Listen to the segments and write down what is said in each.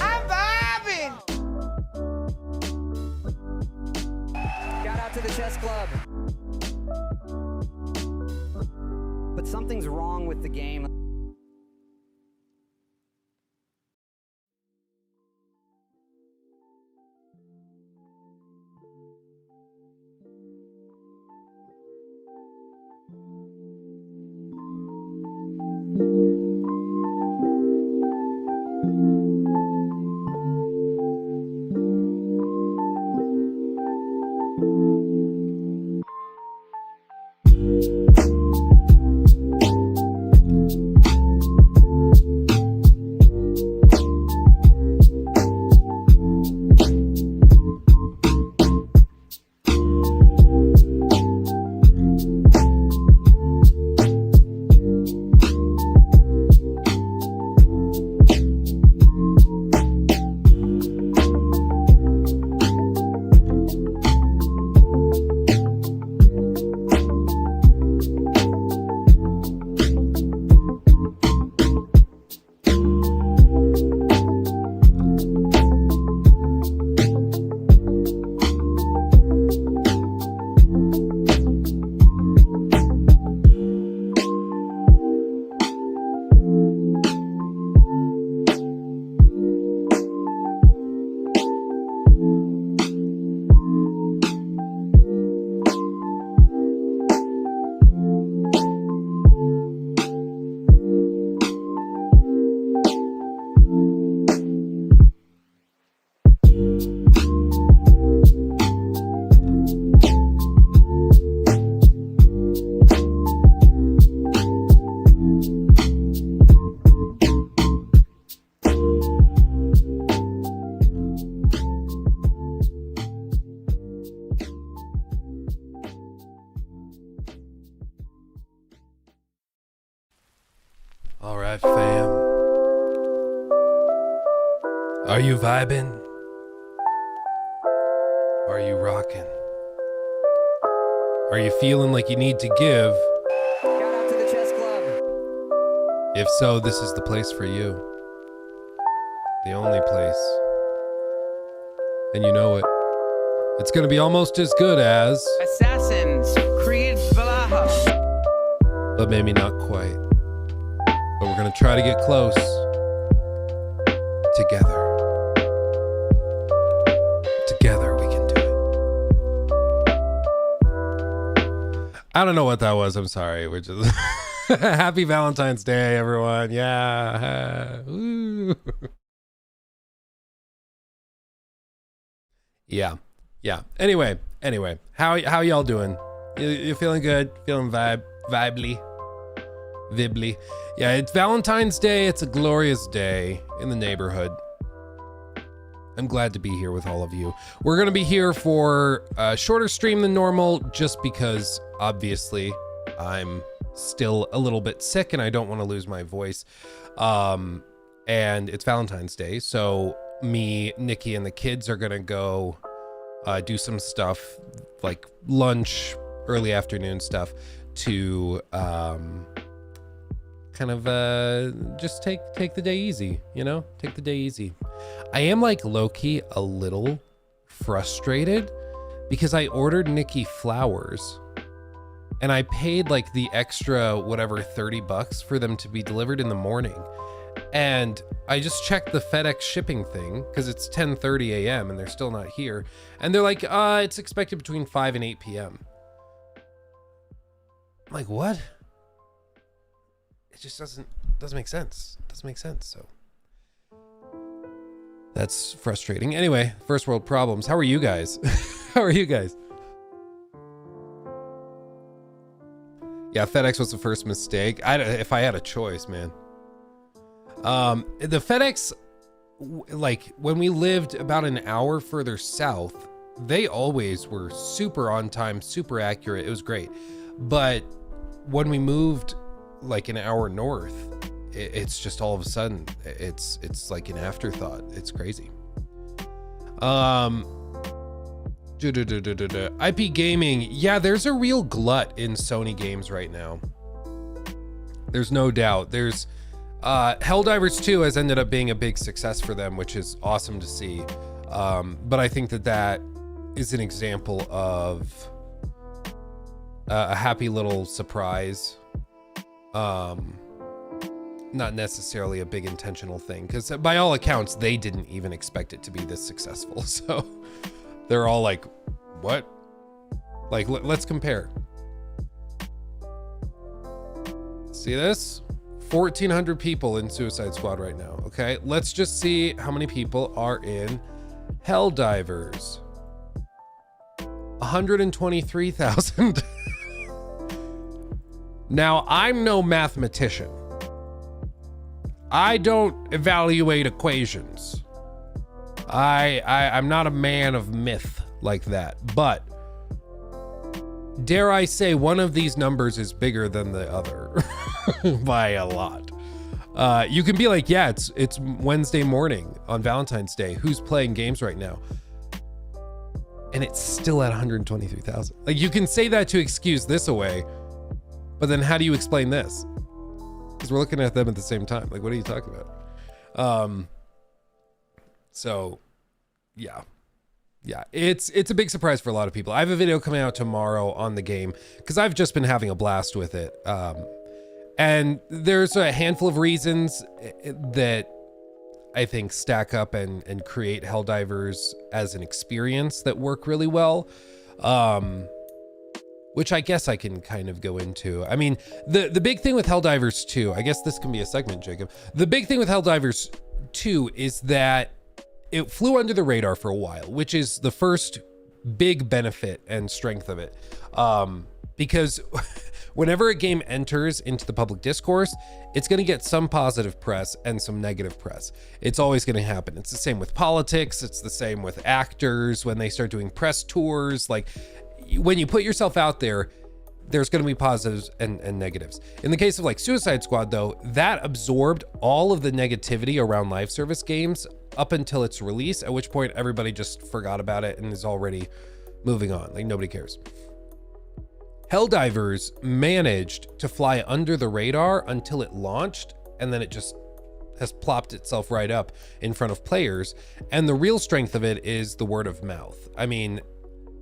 I'm vibing. Shout out to the chess club. But something's wrong with the game. All right, fam. Are you vibing? Are you rocking? Are you feeling like you need to give? Shout out to the chess club. If so, this is the place for you. The only place. And you know it. It's gonna be almost as good as... Assassin's Creed Valhalla. But maybe not quite. But we're gonna try to get close. Together. Together we can do it. I don't know what that was. I'm sorry. We're just... Happy Valentine's Day, everyone. Yeah. Woo. Yeah. Anyway. How y'all doing? You feeling good? Feeling vibely? Yeah, it's Valentine's Day. It's a glorious day in the neighborhood. I'm glad to be here with all of you. We're gonna be here for a shorter stream than normal, just because obviously I'm still a little bit sick and I don't want to lose my voice. And it's Valentine's Day, so me, Nikki, and the kids are gonna go do some stuff like lunch, early afternoon stuff to kind of just take the day easy, you know? Take the day easy. I am like low-key a little frustrated because I ordered Nikki flowers and I paid like the extra whatever $30 for them to be delivered in the morning. And I just checked the FedEx shipping thing because it's 10:30 a.m. and they're still not here. And they're like, it's expected between 5 and 8 p.m. I'm like, what? It just doesn't make sense. It doesn't make sense. So that's frustrating. Anyway, first world problems. How are you guys? How are you guys? Yeah, FedEx was the first mistake. If I had a choice, man. The FedEx, like when we lived about an hour further south, they always were super on time, super accurate. It was great. But when we moved like an hour north, it's just all of a sudden it's like an afterthought. It's crazy. IP gaming. Yeah, there's a real glut in Sony games right now. There's no doubt. There's Helldivers 2 has ended up being a big success for them, which is awesome to see. But I think that is an example of a happy little surprise. Not necessarily a big intentional thing, because by all accounts, they didn't even expect it to be this successful. So they're all like, what? Like, let's compare. See this? 1,400 people in Suicide Squad right now. Okay, let's just see how many people are in Helldivers. 123,000. Now, I'm no mathematician. I don't evaluate equations. I'm not a man of myth like that, but dare I say one of these numbers is bigger than the other by a lot. You can be like, yeah, it's Wednesday morning on Valentine's Day. Who's playing games right now? And it's still at 123,000. Like, you can say that to excuse this away, but then how do you explain this? Because we're looking at them at the same time. Like, what are you talking about? So yeah, it's a big surprise for a lot of people. I have a video coming out tomorrow on the game because I've just been having a blast with it. And there's a handful of reasons that I think stack up and create Helldivers as an experience that work really well. Which I guess I can kind of go into. I mean, the big thing with Helldivers 2, I guess this can be a segment, Jacob. The big thing with Helldivers 2 is that it flew under the radar for a while, which is the first big benefit and strength of it. Because whenever a game enters into the public discourse, it's going to get some positive press and some negative press. It's always going to happen. It's the same with politics. It's the same with actors when they start doing press tours. Like, when you put yourself out there, there's going to be positives and negatives. In the case of like Suicide Squad, though, that absorbed all of the negativity around live service games up until its release, at which point everybody just forgot about it and is already moving on. Like, nobody cares. Helldivers managed to fly under the radar until it launched, and then it just has plopped itself right up in front of players. And the real strength of it is the word of mouth. I mean,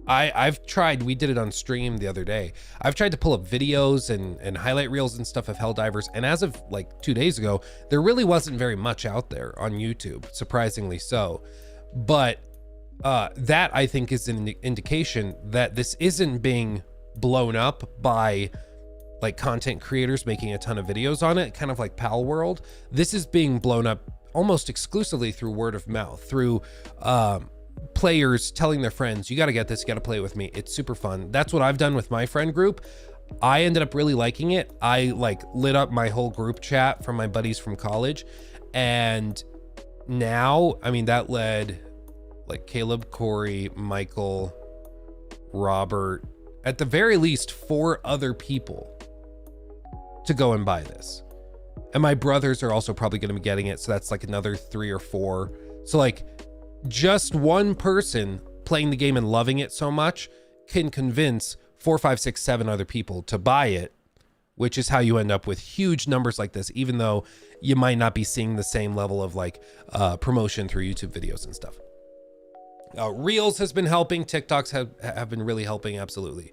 I've tried, we did it on stream the other day. I've tried to pull up videos and highlight reels and stuff of Helldivers. And as of like 2 days ago, there really wasn't very much out there on YouTube, surprisingly so. But that I think is an indication that this isn't being blown up by like content creators making a ton of videos on it, kind of like Pal World. This is being blown up almost exclusively through word of mouth, through players telling their friends, you got to get this, you got to play it with me. It's super fun. That's what I've done with my friend group. I ended up really liking it. I like lit up my whole group chat from my buddies from college. And now, I mean, that led like Caleb, Corey, Michael, Robert, at the very least 4 other people to go and buy this. And my brothers are also probably going to be getting it. So that's like another 3 or 4. So like, just one person playing the game and loving it so much can convince 4, 5, 6, 7 other people to buy it, which is how you end up with huge numbers like this, even though you might not be seeing the same level of like promotion through YouTube videos and stuff. Reels has been helping. TikToks have been really helping. Absolutely.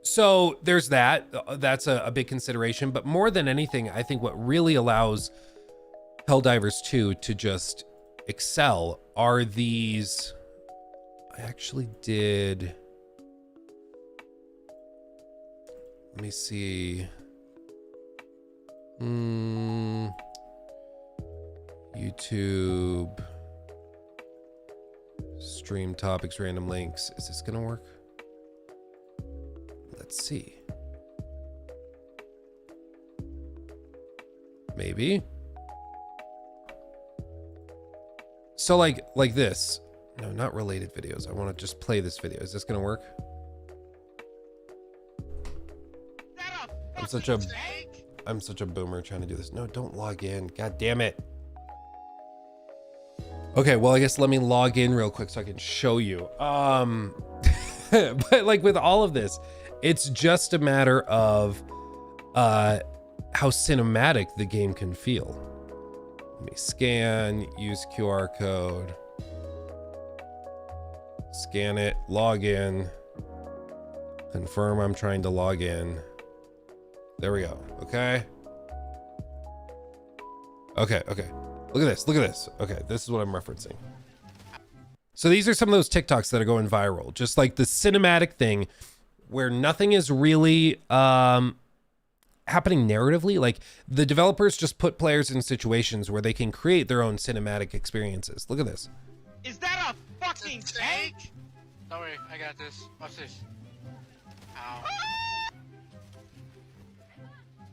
So there's that. That's a big consideration. But more than anything, I think what really allows Helldivers 2 to just excel are these. I actually did. Let me see. YouTube. Stream topics, random links. Is this gonna work? Let's see. Maybe. So like this. No, not related videos. I want to just play this video. Is this gonna work? I'm such a boomer trying to do this. No, don't log in. God damn it. Okay, well, I guess let me log in real quick so I can show you. But like with all of this, it's just a matter of how cinematic the game can feel. Let me scan, use QR code, scan it, log in, confirm I'm trying to log in. There we go. Okay. Okay. Look at this. Okay, this is what I'm referencing. So these are some of those TikToks that are going viral. Just like the cinematic thing where nothing is really happening narratively. Like the developers just put players in situations where they can create their own cinematic experiences. Look at this. Is that a fucking tank? Don't worry, I got this. Watch this. Ow.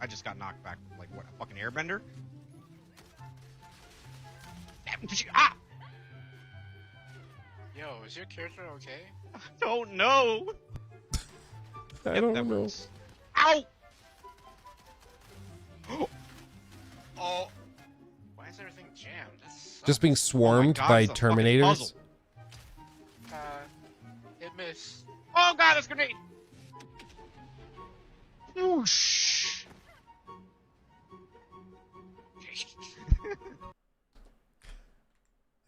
I just got knocked back like what, a fucking airbender? Ah! Yo, is your character okay? I don't know. I don't know. Works. Ow! Oh. Why is everything jammed? That's Just being swarmed God, by it's a fucking Terminators. puzzle. it missed. Oh god, that's a grenade! Whoosh!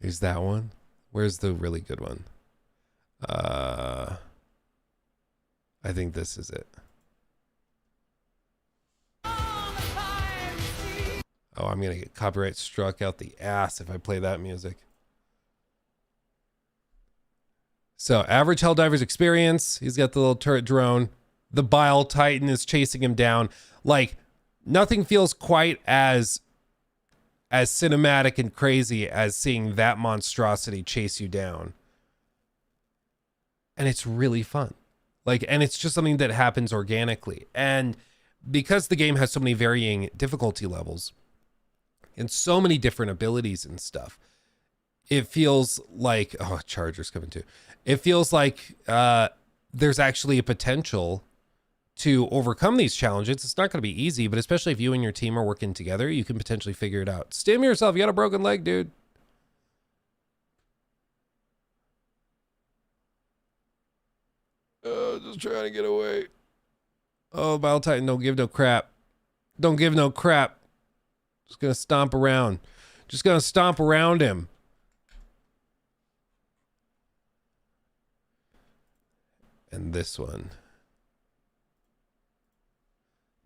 Is that one? Where's the really good one? I think this is it. Oh, I'm gonna get copyright struck out the ass if I play that music. So, average Helldivers experience. He's got the little turret drone. The Bile Titan is chasing him down. Like, nothing feels quite as cinematic and crazy as seeing that monstrosity chase you down. And it's really fun. Like, and it's just something that happens organically. And because the game has so many varying difficulty levels and so many different abilities and stuff, it feels like, oh, Charger's coming too. It feels like there's actually a potential to overcome these challenges. It's not going to be easy, but especially if you and your team are working together, you can potentially figure it out. Stim yourself. You got a broken leg, dude. Just trying to get away. Oh, Battle Titan, don't give no crap. Don't give no crap. Just going to stomp around. Just going to stomp around him. And this one.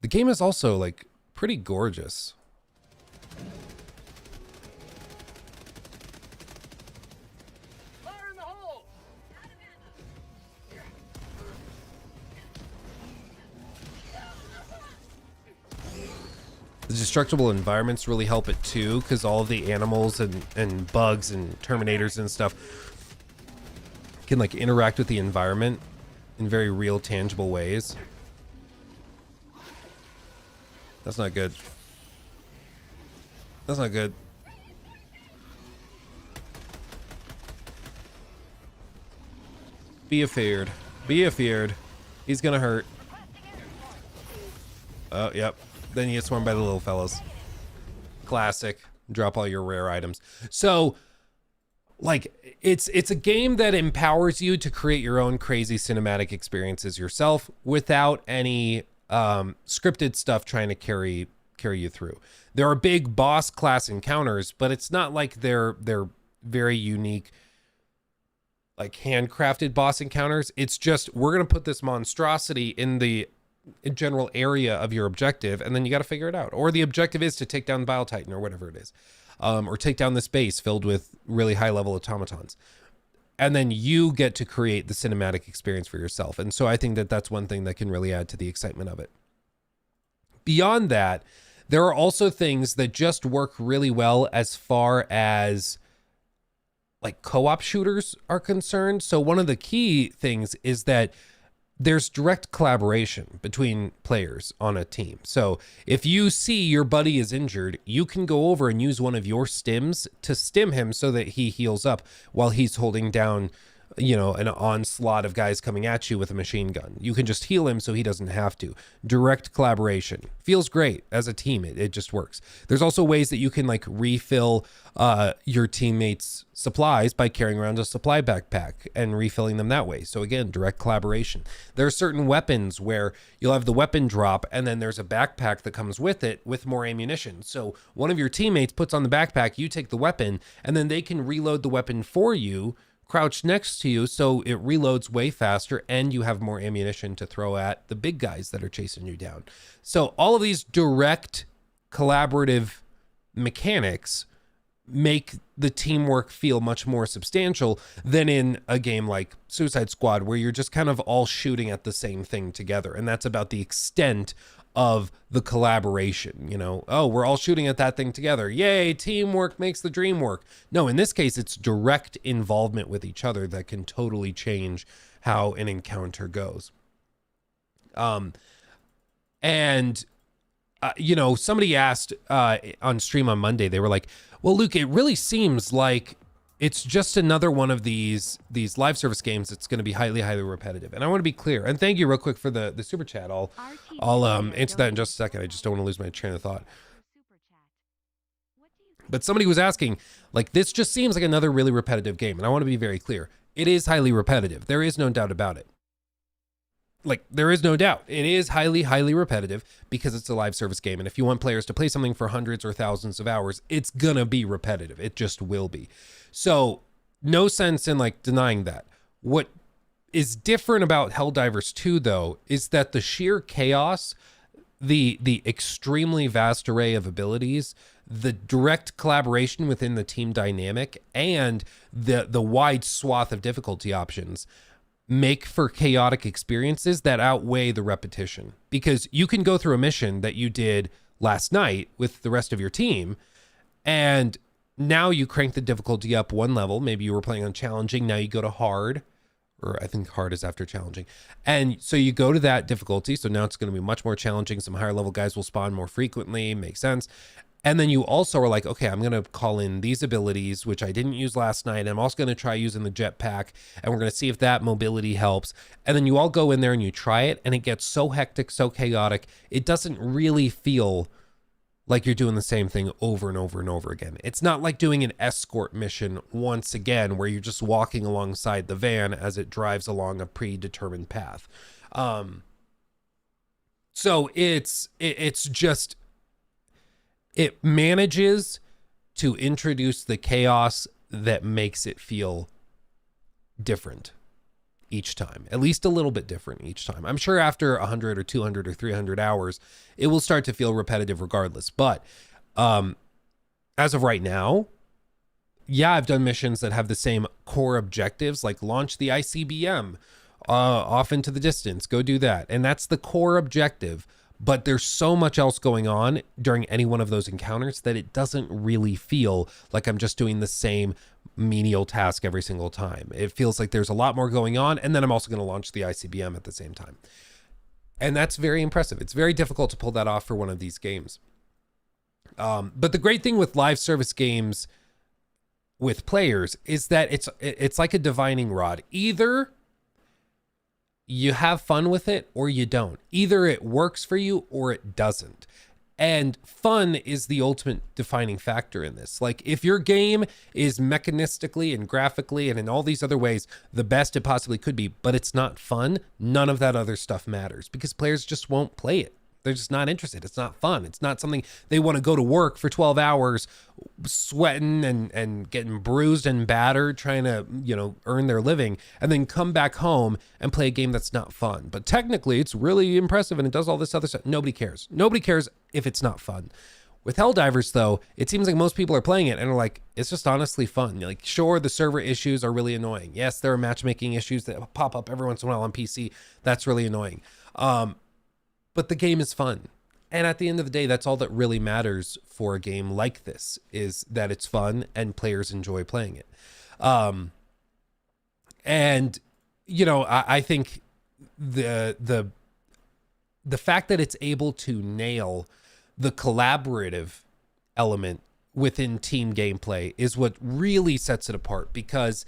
The game is also like pretty gorgeous. Fire in the hole! The destructible environments really help it too, because all of the animals and bugs and Terminators and stuff can like interact with the environment in very real, tangible ways. That's not good. That's not good. Be afeared. Be afeared. He's gonna hurt. Oh, yep. Then you get swarmed by the little fellas. Classic. Drop all your rare items. So, like, it's a game that empowers you to create your own crazy cinematic experiences yourself without any scripted stuff trying to carry you through. There are big boss class encounters, but it's not like they're very unique, like handcrafted boss encounters. It's just, we're gonna put this monstrosity in the general area of your objective, and then you got to figure it out. Or the objective is to take down the Bile Titan or whatever it is, or take down this base filled with really high level automatons. And then you get to create the cinematic experience for yourself. And so I think that that's one thing that can really add to the excitement of it. Beyond that, there are also things that just work really well as far as like co-op shooters are concerned. So one of the key things is that there's direct collaboration between players on a team. So if you see your buddy is injured, you can go over and use one of your stims to stim him so that he heals up while he's holding down you know, an onslaught of guys coming at you with a machine gun. You can just heal him so he doesn't have to. Direct collaboration feels great as a team. It just works. There's also ways that you can like refill your teammates' supplies by carrying around a supply backpack and refilling them that way. So again, direct collaboration. There are certain weapons where you'll have the weapon drop and then there's a backpack that comes with it with more ammunition. So one of your teammates puts on the backpack, you take the weapon, and then they can reload the weapon for you, crouched next to you, so it reloads way faster and you have more ammunition to throw at the big guys that are chasing you down. So all of these direct collaborative mechanics make the teamwork feel much more substantial than in a game like Suicide Squad, where you're just kind of all shooting at the same thing together. And that's about the extent of the collaboration. You know, oh, we're all shooting at that thing together. Yay, teamwork makes the dream work. No, in this case, it's direct involvement with each other that can totally change how an encounter goes. You know, somebody asked on stream on Monday, they were like, well, Luke, it really seems like it's just another one of these live service games that's going to be highly, highly repetitive. And I want to be clear. And thank you real quick for the super chat. I'll answer that in just a second. I just don't want to lose my train of thought. But somebody was asking, like, this just seems like another really repetitive game. And I want to be very clear. It is highly repetitive. There is no doubt about it. Like, there is no doubt. It is highly, highly repetitive because it's a live service game. And if you want players to play something for hundreds or thousands of hours, it's gonna be repetitive. It just will be. So no sense in like denying that. What is different about Helldivers 2 though, is that the sheer chaos, the extremely vast array of abilities, the direct collaboration within the team dynamic, and the wide swath of difficulty options make for chaotic experiences that outweigh the repetition. Because you can go through a mission that you did last night with the rest of your team, and now you crank the difficulty up one level. Maybe you were playing on challenging, now you go to hard, or I think hard is after challenging. And so you go to that difficulty, so now it's going to be much more challenging. Some higher level guys will spawn more frequently, makes sense. And then you also are like, okay, I'm going to call in these abilities, which I didn't use last night. I'm also going to try using the jetpack, and we're going to see if that mobility helps. And then you all go in there and you try it, and it gets so hectic, so chaotic. It doesn't really feel like you're doing the same thing over and over and over again. It's not like doing an escort mission once again, where you're just walking alongside the van as it drives along a predetermined path. So it's just... it manages to introduce the chaos that makes it feel different each time, at least a little bit different each time. I'm sure after 100 or 200 or 300 hours, it will start to feel repetitive regardless. But as of right now, yeah, I've done missions that have the same core objectives, like launch the ICBM off into the distance, go do that. And that's the core objective. But there's so much else going on during any one of those encounters that it doesn't really feel like I'm just doing the same menial task every single time. It feels like there's a lot more going on, and then I'm also going to launch the ICBM at the same time. And that's very impressive. It's very difficult to pull that off for one of these games. But the great thing with live service games with players is that it's like a divining rod. Either you have fun with it or you don't. Either it works for you or it doesn't. And fun is the ultimate defining factor in this. Like, if your game is mechanistically and graphically and in all these other ways the best it possibly could be, but it's not fun, none of that other stuff matters, because players just won't play it. They're just not interested. It's not fun. It's not something they want to go to work for 12 hours sweating and getting bruised and battered, trying to, you know, earn their living, and then come back home and play a game that's not fun. But technically it's really impressive and it does all this other stuff. Nobody cares. Nobody cares if it's not fun. With Helldivers, though, it seems like most people are playing it and are like, it's just honestly fun. Like, sure, the server issues are really annoying. Yes, there are matchmaking issues that pop up every once in a while on PC. That's really annoying. But the game is fun. And at the end of the day, that's all that really matters for a game like this, is that it's fun and players enjoy playing it. And, you know, I think the fact that it's able to nail the collaborative element within team gameplay is what really sets it apart, because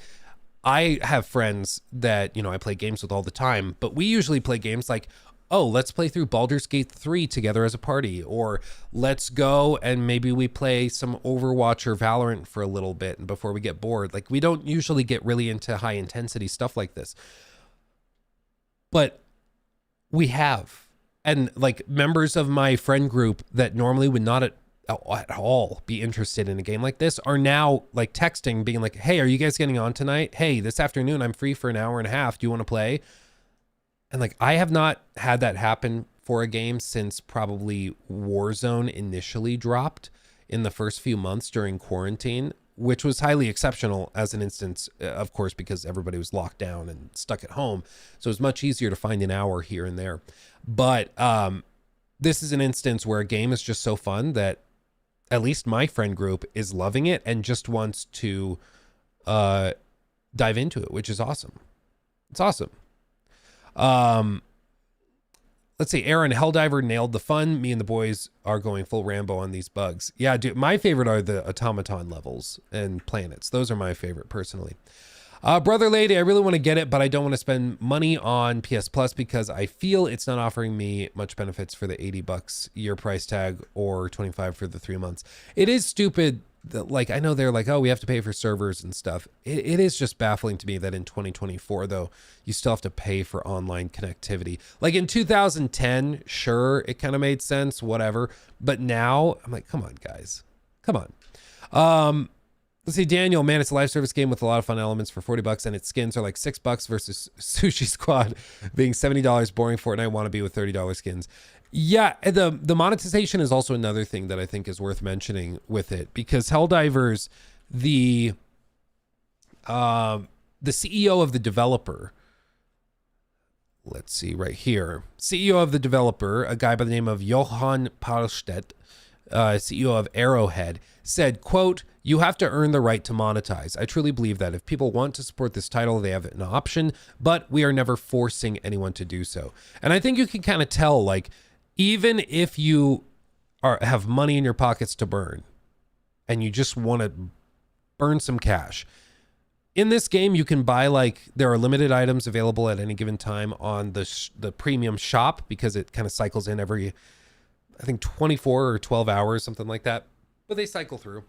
I have friends that, you know, I play games with all the time, but we usually play games like, oh, let's play through Baldur's Gate 3 together as a party, or let's go and maybe we play some Overwatch or Valorant for a little bit before we get bored. Like, we don't usually get really into high intensity stuff like this, but we have. And like members of my friend group that normally would not at all be interested in a game like this are now like texting, being like, hey, are you guys getting on tonight? Hey, this afternoon I'm free for an hour and a half. Do you want to play? And like, I have not had that happen for a game since probably Warzone initially dropped in the first few months during quarantine, which was highly exceptional as an instance, of course, because everybody was locked down and stuck at home. So it was much easier to find an hour here and there. But this is an instance where a game is just so fun that at least my friend group is loving it and just wants to dive into it, which is awesome. It's awesome. Let's see. Aaron, Helldiver nailed the fun. Me and the boys are going full Rambo on these bugs. Yeah, dude, my favorite are the automaton levels and planets. Those are my favorite personally. Brother Lady, I really want to get it, but I don't want to spend money on PS Plus because I feel it's not offering me much benefits for the $80 year price tag or 25 for the 3 months. It is stupid that, like, I know they're like, oh, we have to pay for servers and stuff. It is just baffling to me that in 2024, though, you still have to pay for online connectivity. Like in 2010, sure, it kind of made sense, whatever. But now I'm like, come on, guys, come on. Let's see, Daniel, man, it's a live service game with a lot of fun elements for $40, and its skins are like $6 versus Sushi Squad being $70. Boring Fortnite wannabe with $30 skins. Yeah, the monetization is also another thing that I think is worth mentioning with it, because Helldivers, the CEO of the developer, let's see right here, CEO of the developer, a guy by the name of Johan Palstedt, CEO of Arrowhead, said, quote, "You have to earn the right to monetize. I truly believe that if people want to support this title, they have an option, but we are never forcing anyone to do so." And I think you can kind of tell, like, even if you have money in your pockets to burn and you just want to burn some cash, in this game, you can buy, like, there are limited items available at any given time on the premium shop, because it kind of cycles in every, I think, 24 or 12 hours, something like that. But they cycle through.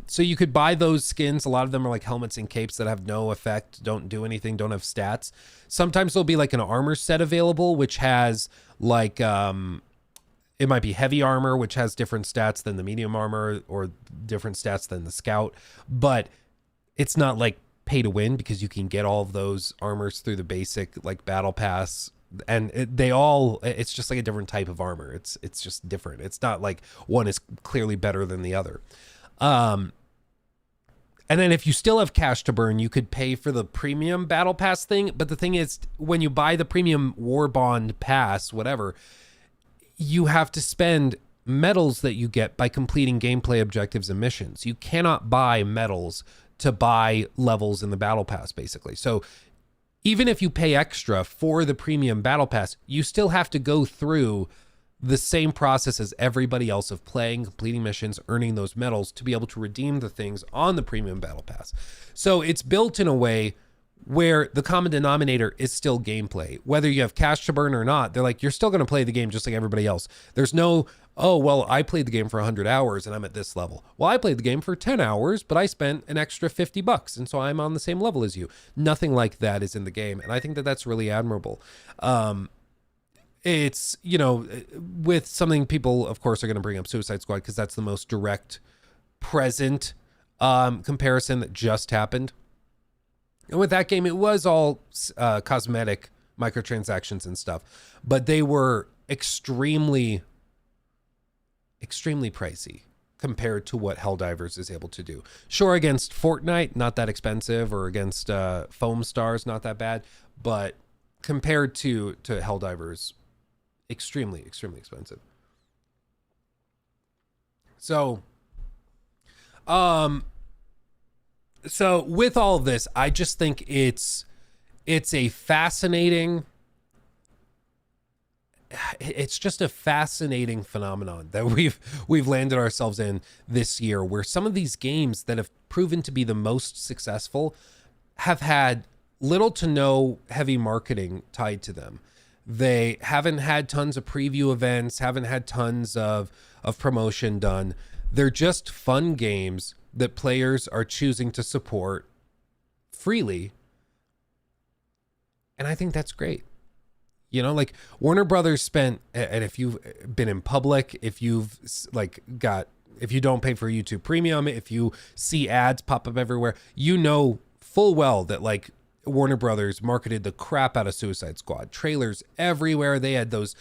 So you could buy those skins. A lot of them are like helmets and capes that have no effect, don't do anything, don't have stats. Sometimes there'll be like an armor set available, which has like, it might be heavy armor, which has different stats than the medium armor or different stats than the scout. But it's not like pay to win, because you can get all of those armors through the basic like battle pass. And it's just like a different type of armor. It's just different. It's not like one is clearly better than the other. And then if you still have cash to burn, you could pay for the premium battle pass thing. But the thing is, when you buy the premium war bond pass, whatever, you have to spend medals that you get by completing gameplay objectives and missions. You cannot buy medals to buy levels in the battle pass, basically. So even if you pay extra for the premium battle pass, you still have to go through the same process as everybody else of playing, completing missions, earning those medals to be able to redeem the things on the premium battle pass. So it's built in a way where the common denominator is still gameplay. Whether you have cash to burn or not, they're like, you're still going to play the game just like everybody else. There's no, oh, well, I played the game for 100 hours and I'm at this level. Well, I played the game for 10 hours, but I spent an extra $50, and so I'm on the same level as you. Nothing like that is in the game, and I think that that's really admirable. It's, you know, with something people, of course, are going to bring up Suicide Squad because that's the most direct present comparison that just happened. And with that game, it was all cosmetic microtransactions and stuff, but they were extremely pricey compared to what Helldivers is able to do. Sure, against Fortnite, not that expensive, or against Foam Stars, not that bad, but compared to Helldivers, extremely expensive. So, so with all of this, I just think it's a fascinating, it's just a fascinating phenomenon that we've landed ourselves in this year, where some of these games that have proven to be the most successful have had little to no heavy marketing tied to them. They haven't had tons of preview events, haven't had tons of promotion done. They're just fun games that players are choosing to support freely. And I think that's great. You know, like Warner Brothers spent, and if you've been in public, if you've like if you don't pay for YouTube Premium, if you see ads pop up everywhere, you know full well that like Warner Brothers marketed the crap out of Suicide Squad. Trailers everywhere. They had those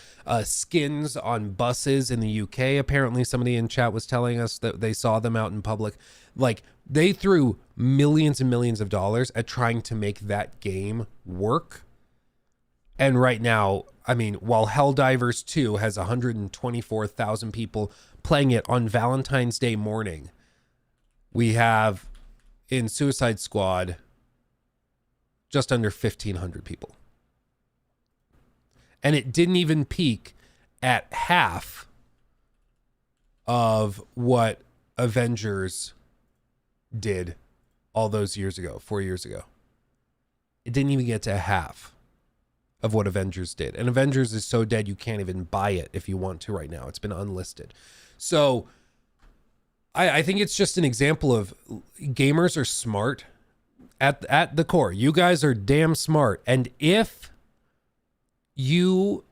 skins on buses in the UK. Apparently somebody in chat was telling us that they saw them out in public. Like they threw millions and millions of dollars at trying to make that game work. And right now, I mean, while Helldivers 2 has 124,000 people playing it on Valentine's Day morning, we have in Suicide Squad just under 1,500 people. And it didn't even peak at half of what Avengers did all those years ago, 4 years ago. It didn't even get to half of what Avengers did. And Avengers is so dead you can't even buy it if you want to right now. It's been unlisted. So I think it's just an example of gamers are smart at the core. You guys are damn smart. And if you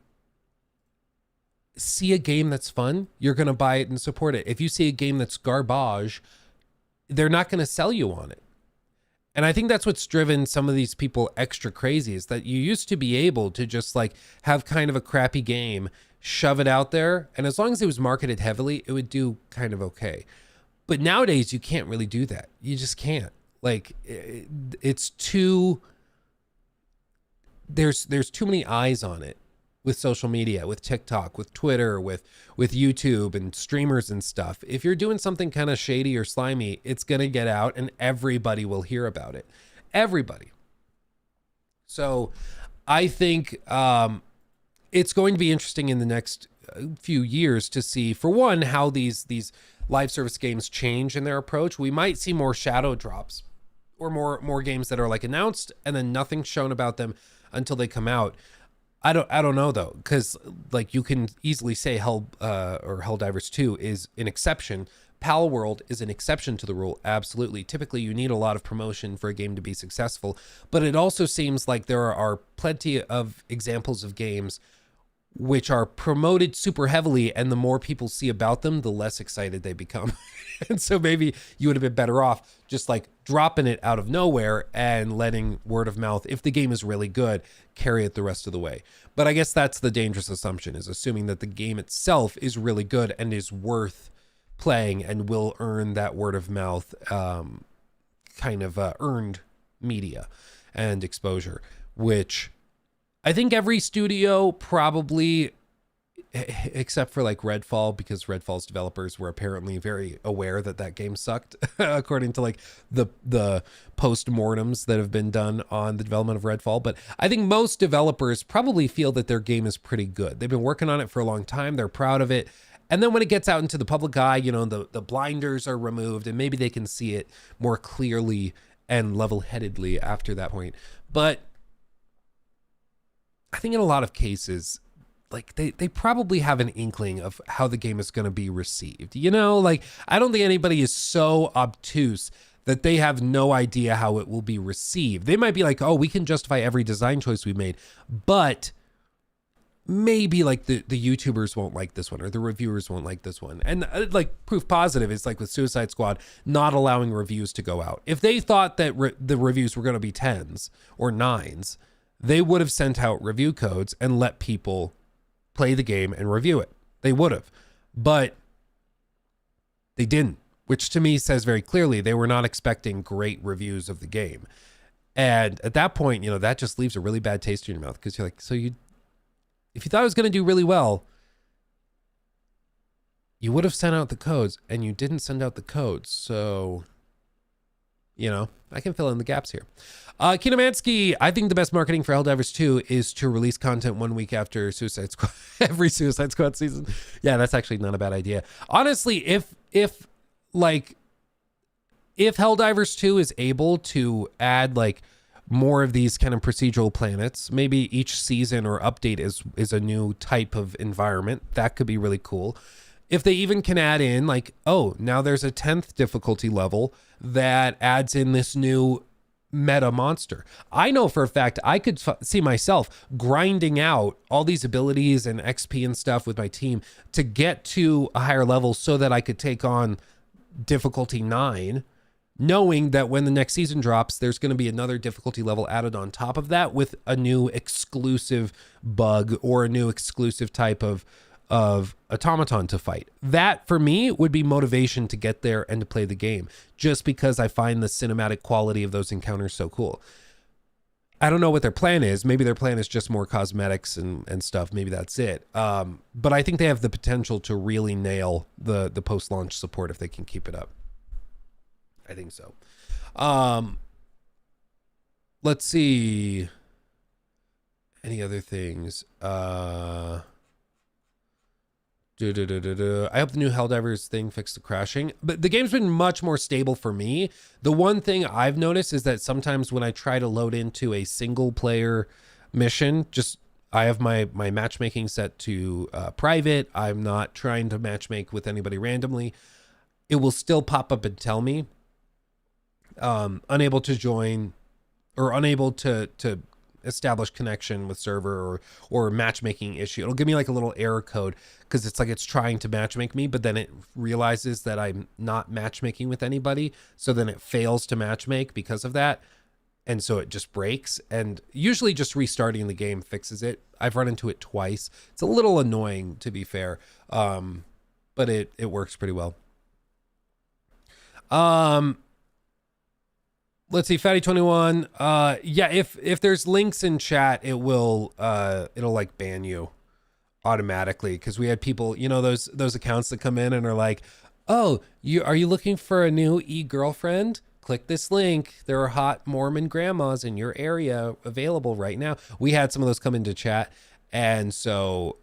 see a game that's fun, you're going to buy it and support it. If you see a game that's garbage, they're not going to sell you on it. And I think that's what's driven some of these people extra crazy, is that you used to be able to just like have kind of a crappy game, shove it out there, and as long as it was marketed heavily, it would do kind of okay. But nowadays you can't really do that. You just can't. Like it's too, there's too many eyes on it with social media, with TikTok, with Twitter, with YouTube and streamers and stuff. If you're doing something kind of shady or slimy, it's going to get out and everybody will hear about it. Everybody. So I think it's going to be interesting in the next few years to see, for one, how these live service games change in their approach. We might see more shadow drops or more games that are like announced and then nothing's shown about them until they come out. I don't know though, because like you can easily say Helldivers 2 is an exception. Pal World is an exception to the rule. Absolutely. Typically you need a lot of promotion for a game to be successful, but it also seems like there are plenty of examples of games which are promoted super heavily, and the more people see about them, the less excited they become. And so maybe you would have been better off just like dropping it out of nowhere and letting word of mouth, if the game is really good, carry it the rest of the way. But I guess that's the dangerous assumption, is assuming that the game itself is really good and is worth playing and will earn that word of mouth kind of earned media and exposure, which I think every studio probably, except for like Redfall, because Redfall's developers were apparently very aware that that game sucked, according to like the post-mortems that have been done on the development of Redfall. But I think most developers probably feel that their game is pretty good. They've been working on it for a long time. They're proud of it. And then when it gets out into the public eye, you know, the blinders are removed and maybe they can see it more clearly and level-headedly after that point. But I think in a lot of cases, like they probably have an inkling of how the game is going to be received. You know, like I don't think anybody is so obtuse that they have no idea how it will be received. They might be like, oh, we can justify every design choice we made, but maybe like the YouTubers won't like this one, or the reviewers won't like this one. And like proof positive is like with Suicide Squad not allowing reviews to go out. If they thought that the reviews were going to be 10s or 9s, they would have sent out review codes and let people play the game and review it. They would have, but they didn't, which to me says very clearly they were not expecting great reviews of the game. And at that point, you know, that just leaves a really bad taste in your mouth, because you're like, so if you thought it was going to do really well, you would have sent out the codes, and you didn't send out the codes. So, you know, I can fill in the gaps here. Kinemansky, I think the best marketing for Helldivers 2 is to release content 1 week after Suicide Squad, every Suicide Squad season. Yeah, that's actually not a bad idea. Honestly, if like if Helldivers 2 is able to add like more of these kind of procedural planets, maybe each season or update is a new type of environment, that could be really cool. If they even can add in like, oh, now there's a 10th difficulty level that adds in this new meta monster. I know for a fact I could see myself grinding out all these abilities and XP and stuff with my team to get to a higher level so that I could take on difficulty 9, knowing that when the next season drops, there's going to be another difficulty level added on top of that with a new exclusive bug or a new exclusive type of automaton to fight. That for me would be motivation to get there and to play the game, just because I find the cinematic quality of those encounters so cool. I don't know what their plan is. Maybe their plan is just more cosmetics and stuff. Maybe that's it. But I think they have the potential to really nail the post-launch support if they can keep it up. I think so. Let's see. Any other things? I hope the new Helldivers thing fixed the crashing, but the game's been much more stable for me. The one thing I've noticed is that sometimes when I try to load into a single player mission, I have my matchmaking set to private. I'm not trying to matchmake with anybody randomly. It will still pop up and tell me unable to join or unable to establish connection with server or matchmaking issue. It'll give me like a little error code because it's like it's trying to matchmake me, but then it realizes that I'm not matchmaking with anybody. So then it fails to matchmake because of that. And so it just breaks, and usually just restarting the game fixes it. I've run into it twice. It's a little annoying, to be fair. But it works pretty well. Let's see, Fatty21. Yeah, if there's links in chat, it'll like ban you automatically, because we had people, you know, those accounts that come in and are like, oh, are you looking for a new e-girlfriend? Click this link. There are hot Mormon grandmas in your area available right now. We had some of those come into chat, and so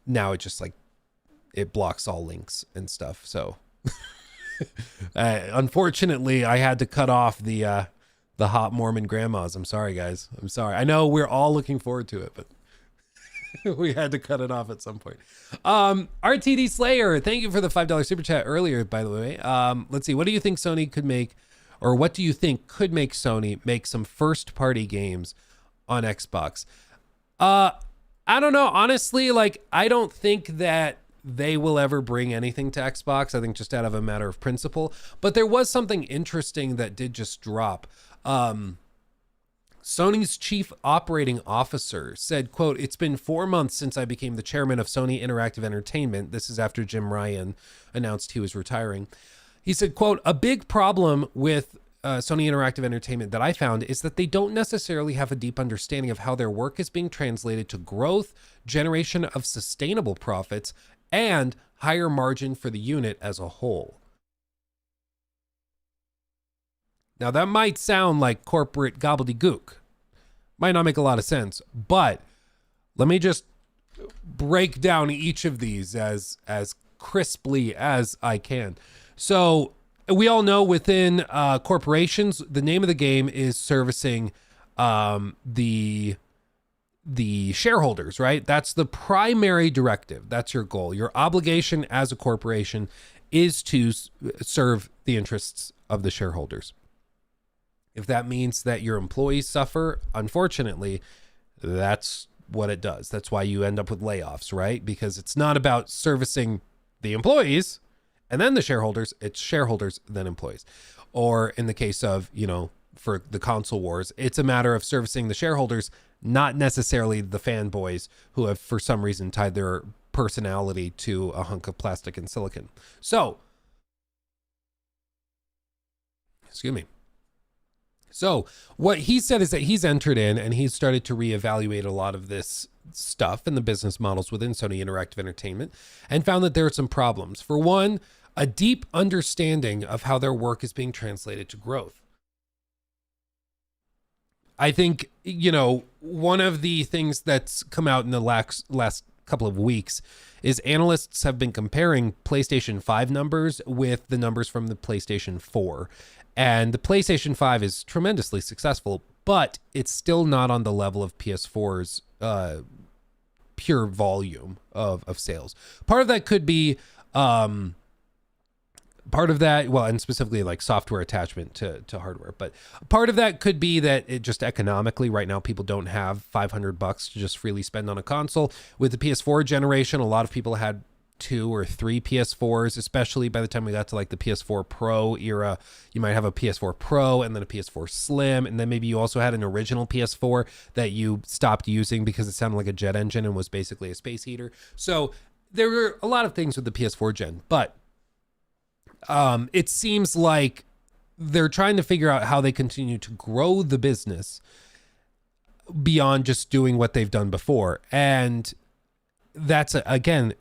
now it just like it blocks all links and stuff. So unfortunately, I had to cut off the hot Mormon grandmas. I'm sorry, guys. I'm sorry. I know we're all looking forward to it, but we had to cut it off at some point. RTD Slayer, thank you for the $5 super chat earlier, by the way. Let's see. What do you think Sony could make, or what do you think could make Sony make some first-party games on Xbox? I don't know. Honestly, like, I don't think that they will ever bring anything to Xbox. I think just out of a matter of principle. But there was something interesting that did just drop. Sony's chief operating officer said, quote, "It's been 4 months since I became the chairman of Sony Interactive Entertainment." This is after Jim Ryan announced he was retiring. He said, quote, "A big problem with Sony Interactive Entertainment that I found is that they don't necessarily have a deep understanding of how their work is being translated to growth, generation of sustainable profits, and higher margin for the unit as a whole." Now that might sound like corporate gobbledygook. Might not make a lot of sense, but let me just break down each of these as crisply as I can. So we all know within corporations, the name of the game is servicing the shareholders, right? That's the primary directive. That's your goal. Your obligation as a corporation is to serve the interests of the shareholders. If that means that your employees suffer, unfortunately, that's what it does. That's why you end up with layoffs, right? Because it's not about servicing the employees and then the shareholders. It's shareholders, then employees. Or in the case of, you know, for the console wars, it's a matter of servicing the shareholders, not necessarily the fanboys who have for some reason tied their personality to a hunk of plastic and silicon. So, excuse me. So what he said is that he's entered in and he's started to reevaluate a lot of this stuff and the business models within Sony Interactive Entertainment, and found that there are some problems. For one, a deep understanding of how their work is being translated to growth. I think, you know, one of the things that's come out in the last couple of weeks is analysts have been comparing PlayStation 5 numbers with the numbers from the PlayStation 4. And the PlayStation 5 is tremendously successful, but it's still not on the level of PS4's pure volume of sales. Part of that could be part of that, well, and specifically like software attachment to hardware, but part of that could be that it just economically right now people don't have $500 to just freely spend on a console. With the PS4 generation, a lot of people had 2 or 3 PS4s, especially by the time we got to like the PS4 Pro era. You might have a PS4 Pro and then a PS4 Slim, and then maybe you also had an original PS4 that you stopped using because it sounded like a jet engine and was basically a space heater. So there were a lot of things with the PS4 gen, but it seems like they're trying to figure out how they continue to grow the business beyond just doing what they've done before. And that's, again,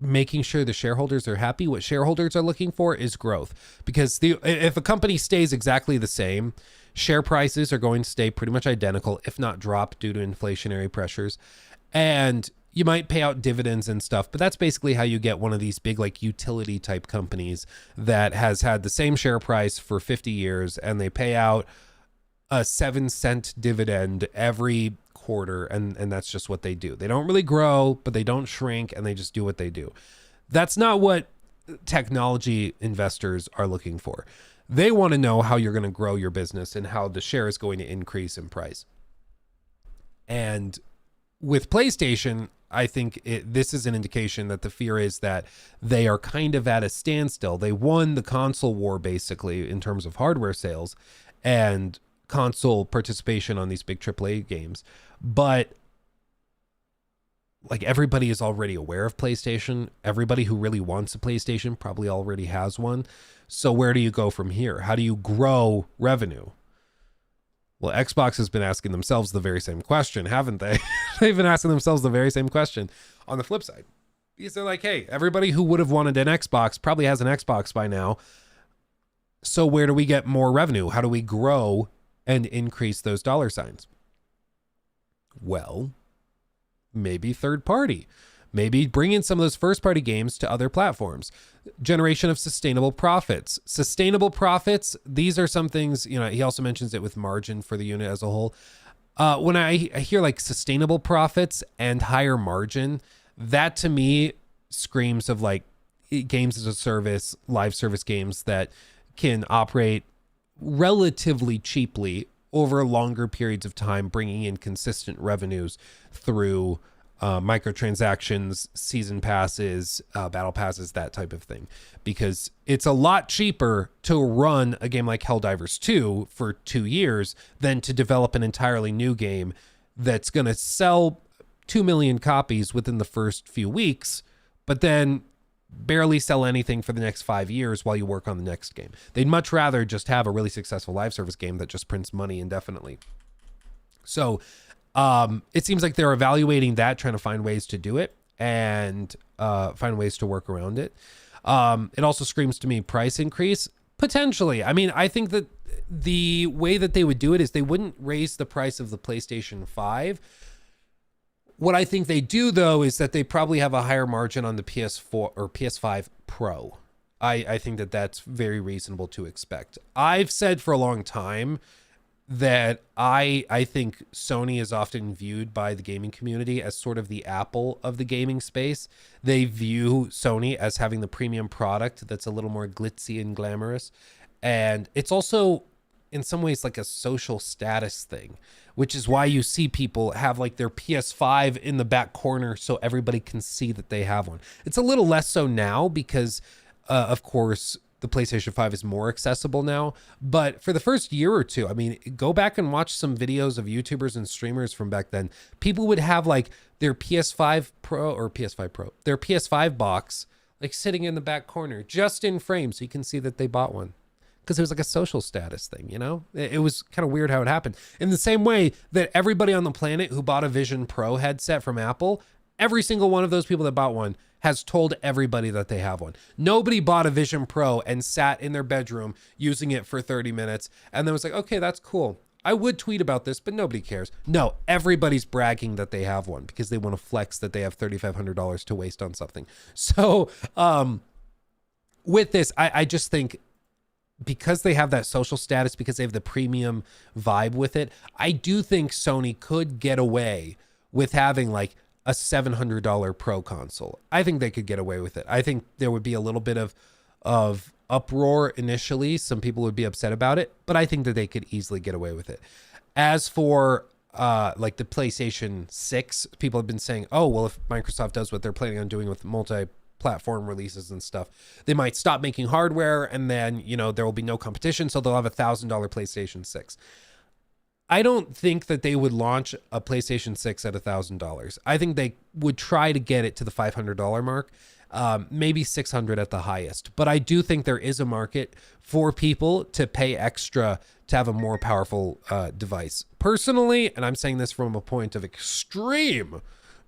making sure the shareholders are happy. What shareholders are looking for is growth, because if a company stays exactly the same, share prices are going to stay pretty much identical, if not drop due to inflationary pressures. And you might pay out dividends and stuff, but that's basically how you get one of these big like utility type companies that has had the same share price for 50 years and they pay out a 7-cent dividend every quarter, and that's just what they do. They don't really grow, but they don't shrink, and they just do what they do. That's not what technology investors are looking for. They want to know how you're going to grow your business and how the share is going to increase in price. And with PlayStation, I think this is an indication that the fear is that they are kind of at a standstill. They won the console war basically in terms of hardware sales and console participation on these big AAA games. But like everybody is already aware of PlayStation. Everybody who really wants a PlayStation probably already has one. So where do you go from here? How do you grow revenue? Well, Xbox has been asking themselves the very same question, haven't they? They've been asking themselves the very same question on the flip side. Because they're like, hey, everybody who would have wanted an Xbox probably has an Xbox by now. So where do we get more revenue? How do we grow and increase those dollar signs? Well, maybe third party. Maybe bring in some of those first party games to other platforms. Generation of sustainable profits. Sustainable profits, these are some things, you know, he also mentions it with margin for the unit as a whole. When I hear like sustainable profits and higher margin, that to me screams of like games as a service, live service games that can operate relatively cheaply over longer periods of time, bringing in consistent revenues through microtransactions, season passes, battle passes, that type of thing. Because it's a lot cheaper to run a game like Helldivers 2 for 2 years than to develop an entirely new game that's going to sell 2 million copies within the first few weeks, but then barely sell anything for the next 5 years while you work on the next game. They'd much rather just have a really successful live service game that just prints money indefinitely. So it seems like they're evaluating that, trying to find ways to do it and find ways to work around it. It also screams to me price increase, potentially. I mean, I think that the way that they would do it is they wouldn't raise the price of the PlayStation 5. What I think they do, though, is that they probably have a higher margin on the PS4 or PS5 Pro. I think that that's very reasonable to expect. I've said for a long time that I think Sony is often viewed by the gaming community as sort of the Apple of the gaming space. They view Sony as having the premium product that's a little more glitzy and glamorous. And it's also in some ways like a social status thing, which is why you see people have like their PS5 in the back corner so everybody can see that they have one. It's a little less so now because, of course, the PlayStation 5 is more accessible now. But for the first year or two, I mean, go back and watch some videos of YouTubers and streamers from back then. People would have like their PS5 Pro or PS5 Pro, their PS5 box, like sitting in the back corner, just in frame so you can see that they bought one. Because it was like a social status thing, you know? It was kind of weird how it happened. In the same way that everybody on the planet who bought a Vision Pro headset from Apple, every single one of those people that bought one has told everybody that they have one. Nobody bought a Vision Pro and sat in their bedroom using it for 30 minutes and then was like, okay, that's cool. I would tweet about this, but nobody cares. No, everybody's bragging that they have one because they want to flex that they have $3,500 to waste on something. So with this, I just think because they have that social status, because they have the premium vibe with it, I do think Sony could get away with having like a $700 Pro console. I think they could get away with it. I think there would be a little bit of uproar initially. Some people would be upset about it, but I think that they could easily get away with it. As for like the PlayStation 6, people have been saying, oh, well, if Microsoft does what they're planning on doing with multi-platform releases and stuff, they might stop making hardware, and then, you know, there will be no competition, so they'll have $1,000 PlayStation 6. I don't think that they would launch a PlayStation 6 at $1,000. I think they would try to get it to the $500 mark, maybe $600 at the highest. But I do think there is a market for people to pay extra to have a more powerful device. Personally, and I'm saying this from a point of extreme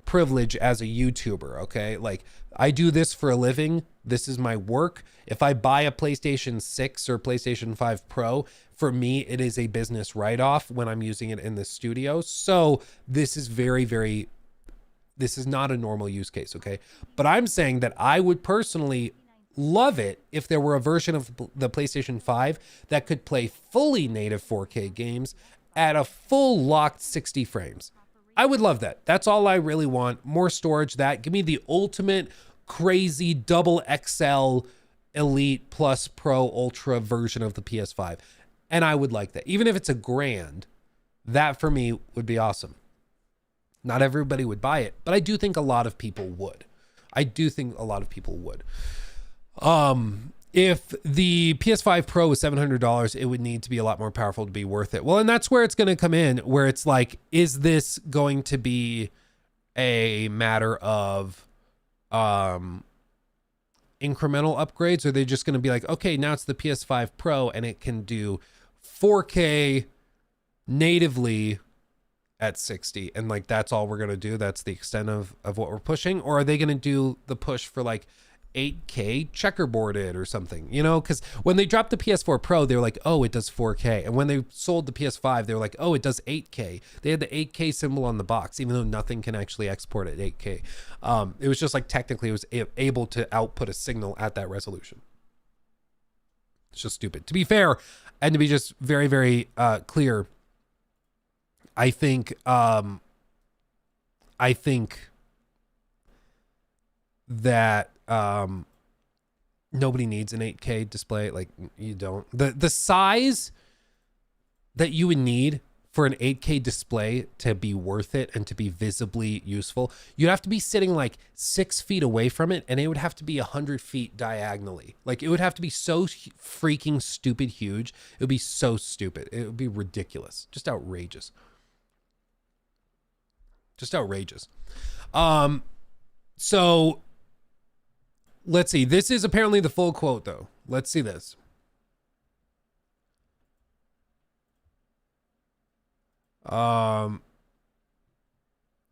privilege as a YouTuber, okay? Like, I do this for a living. This is my work. If I buy a PlayStation 6 or PlayStation 5 Pro, for me, it is a business write-off when I'm using it in the studio. So this is this is not a normal use case, okay? But I'm saying that I would personally love it if there were a version of the PlayStation 5 that could play fully native 4K games at a full locked 60 frames. I would love that. That's all I really want. More storage. That give me the ultimate crazy double XL Elite Plus Pro Ultra version of the PS5. And I would like that. Even if it's $1,000, that for me would be awesome. Not everybody would buy it, but I do think a lot of people would. If the PS5 Pro was $700, it would need to be a lot more powerful to be worth it. Well, and that's where it's going to come in, where it's like, is this going to be a matter of incremental upgrades? Or are they just going to be like, okay, now it's the PS5 Pro and it can do 4K natively at 60, and like that's all we're going to do? That's the extent of what we're pushing? Or are they going to do the push for like 8K checkerboarded or something, you know? Because when they dropped the PS4 Pro, they were like, oh, it does 4K. And when they sold the PS5, they were like, oh, it does 8K. They had the 8K symbol on the box, even though nothing can actually export at 8K. It was just like technically it was able to output a signal at that resolution. It's just stupid. To be fair, and to be just very, very clear, I think that nobody needs an 8K display. Like, you don't. The size that you would need for an 8K display to be worth it and to be visibly useful, you'd have to be sitting like 6 feet away from it, and it would have to be 100 feet diagonally. Like, it would have to be so freaking stupid huge. It would be so stupid. It would be ridiculous. Just outrageous. Just outrageous. So let's see. This is apparently the full quote, though. Let's see this.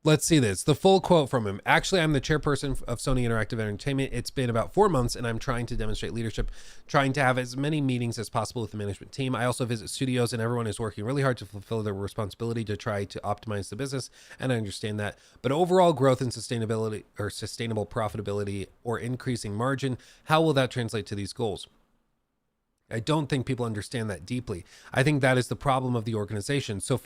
Let's see this. The full quote from him. Actually, I'm the chairperson of Sony Interactive Entertainment. It's been about 4 months, and I'm trying to demonstrate leadership, trying to have as many meetings as possible with the management team. I also visit studios, and everyone is working really hard to fulfill their responsibility to try to optimize the business, and I understand that. But overall growth and sustainability, or sustainable profitability, or increasing margin, how will that translate to these goals? I don't think people understand that deeply. I think that is the problem of the organization. So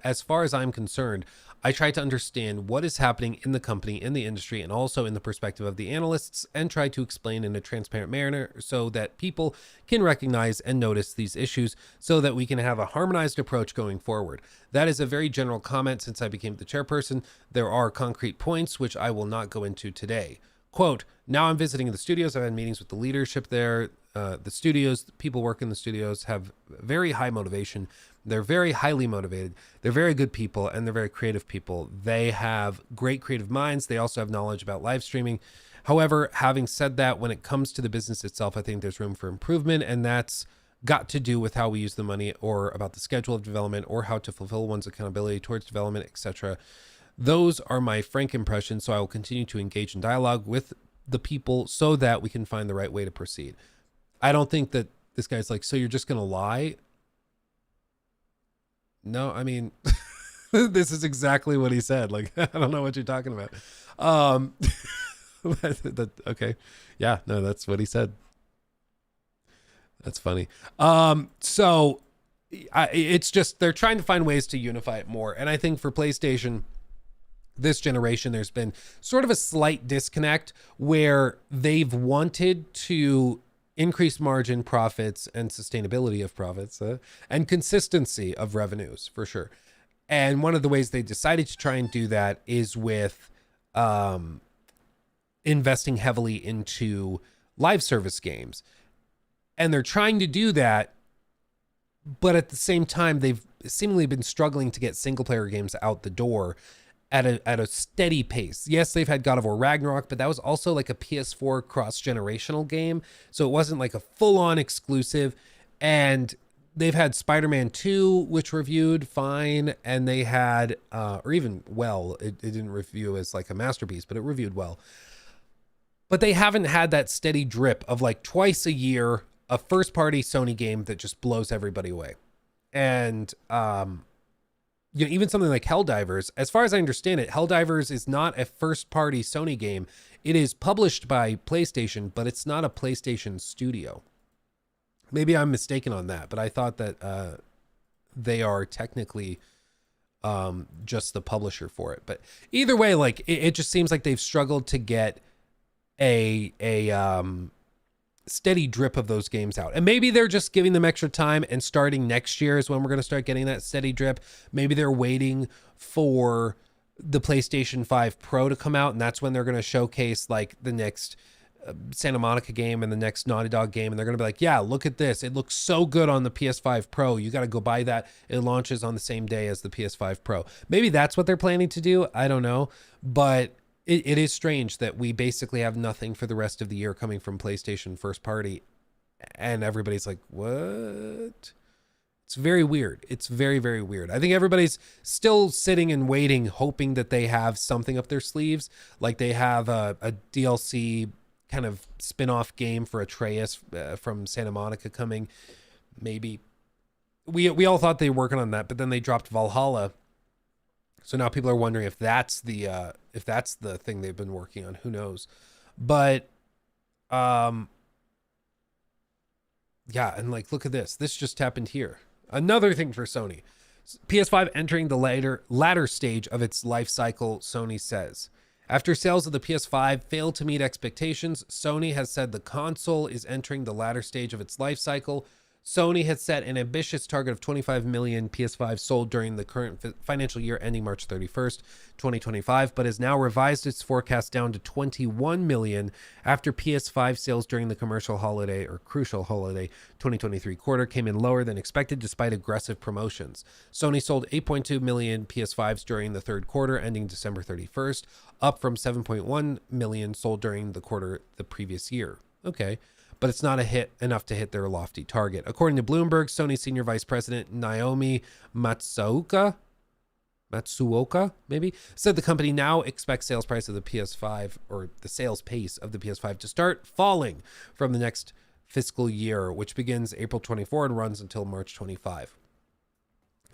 as far as I'm concerned, I try to understand what is happening in the company, in the industry, and also in the perspective of the analysts, and try to explain in a transparent manner so that people can recognize and notice these issues so that we can have a harmonized approach going forward. That is a very general comment since I became the chairperson. There are concrete points which I will not go into today. Quote, now I'm visiting the studios. I've had meetings with the leadership there. The studios, people work in the studios have very high motivation. They're very highly motivated. They're very good people, and they're very creative people. They have great creative minds. They also have knowledge about live streaming. However, having said that, when it comes to the business itself, I think there's room for improvement, and that's got to do with how we use the money, or about the schedule of development, or how to fulfill one's accountability towards development, etc. Those are my frank impressions, so I will continue to engage in dialogue with the people so that we can find the right way to proceed. I don't think that this guy's like, so you're just going to lie? No, I mean, this is exactly what he said. Like, I don't know what you're talking about. Okay. Yeah, no, that's what he said. That's funny. So it's just they're trying to find ways to unify it more. And I think for PlayStation this generation, there's been sort of a slight disconnect where they've wanted to increase margin profits and sustainability of profits and consistency of revenues for sure. And one of the ways they decided to try and do that is with investing heavily into live service games. And they're trying to do that, but at the same time, they've seemingly been struggling to get single player games out the door at a steady pace. Yes, they've had God of War Ragnarok, but that was also like a PS4 cross-generational game. So it wasn't like a full-on exclusive. And they've had Spider-Man 2, which reviewed fine. And they had, or even well, it didn't review as like a masterpiece, but it reviewed well. But they haven't had that steady drip of like twice a year, a first-party Sony game that just blows everybody away. And, you know, even something like Helldivers, as far as I understand it, Helldivers is not a first-party Sony game. It is published by PlayStation, but it's not a PlayStation studio. Maybe I'm mistaken on that, but I thought that they are technically just the publisher for it. But either way, like it just seems like they've struggled to get a steady drip of those games out. And maybe they're just giving them extra time, and starting next year is when we're going to start getting that steady drip. Maybe they're waiting for the PlayStation 5 Pro to come out, and that's when they're going to showcase like the next Santa Monica game and the next Naughty Dog game, and they're going to be like, yeah, look at this. It looks so good on the PS5 Pro. You got to go buy that. It launches on the same day as the PS5 Pro. Maybe that's what they're planning to do. I don't know. But it is strange that we basically have nothing for the rest of the year coming from PlayStation first party. And everybody's like, what? It's very weird. It's very, very weird. I think everybody's still sitting and waiting, hoping that they have something up their sleeves. Like they have a DLC kind of spin-off game for Atreus from Santa Monica coming. Maybe. We all thought they were working on that, but then they dropped Valhalla. So now people are wondering if that's the thing they've been working on. Who knows? But yeah, and like look at this. This just happened here. Another thing for Sony. PS5 entering the latter stage of its life cycle, Sony says. After sales of the PS5 failed to meet expectations, Sony has said the console is entering the latter stage of its life cycle. Sony had set an ambitious target of 25 million PS5 sold during the current financial year ending March 31st, 2025, but has now revised its forecast down to 21 million after PS5 sales during the commercial holiday or crucial holiday 2023 quarter came in lower than expected despite aggressive promotions. Sony sold 8.2 million PS5s during the third quarter ending December 31st, up from 7.1 million sold during the quarter the previous year. Okay. But it's not enough to hit their lofty target. According to Bloomberg, Sony Senior Vice President Naomi Matsuoka, maybe, said the company now expects sales price of the PS5 or the sales pace of the PS5 to start falling from the next fiscal year, which begins April 24 and runs until March 25.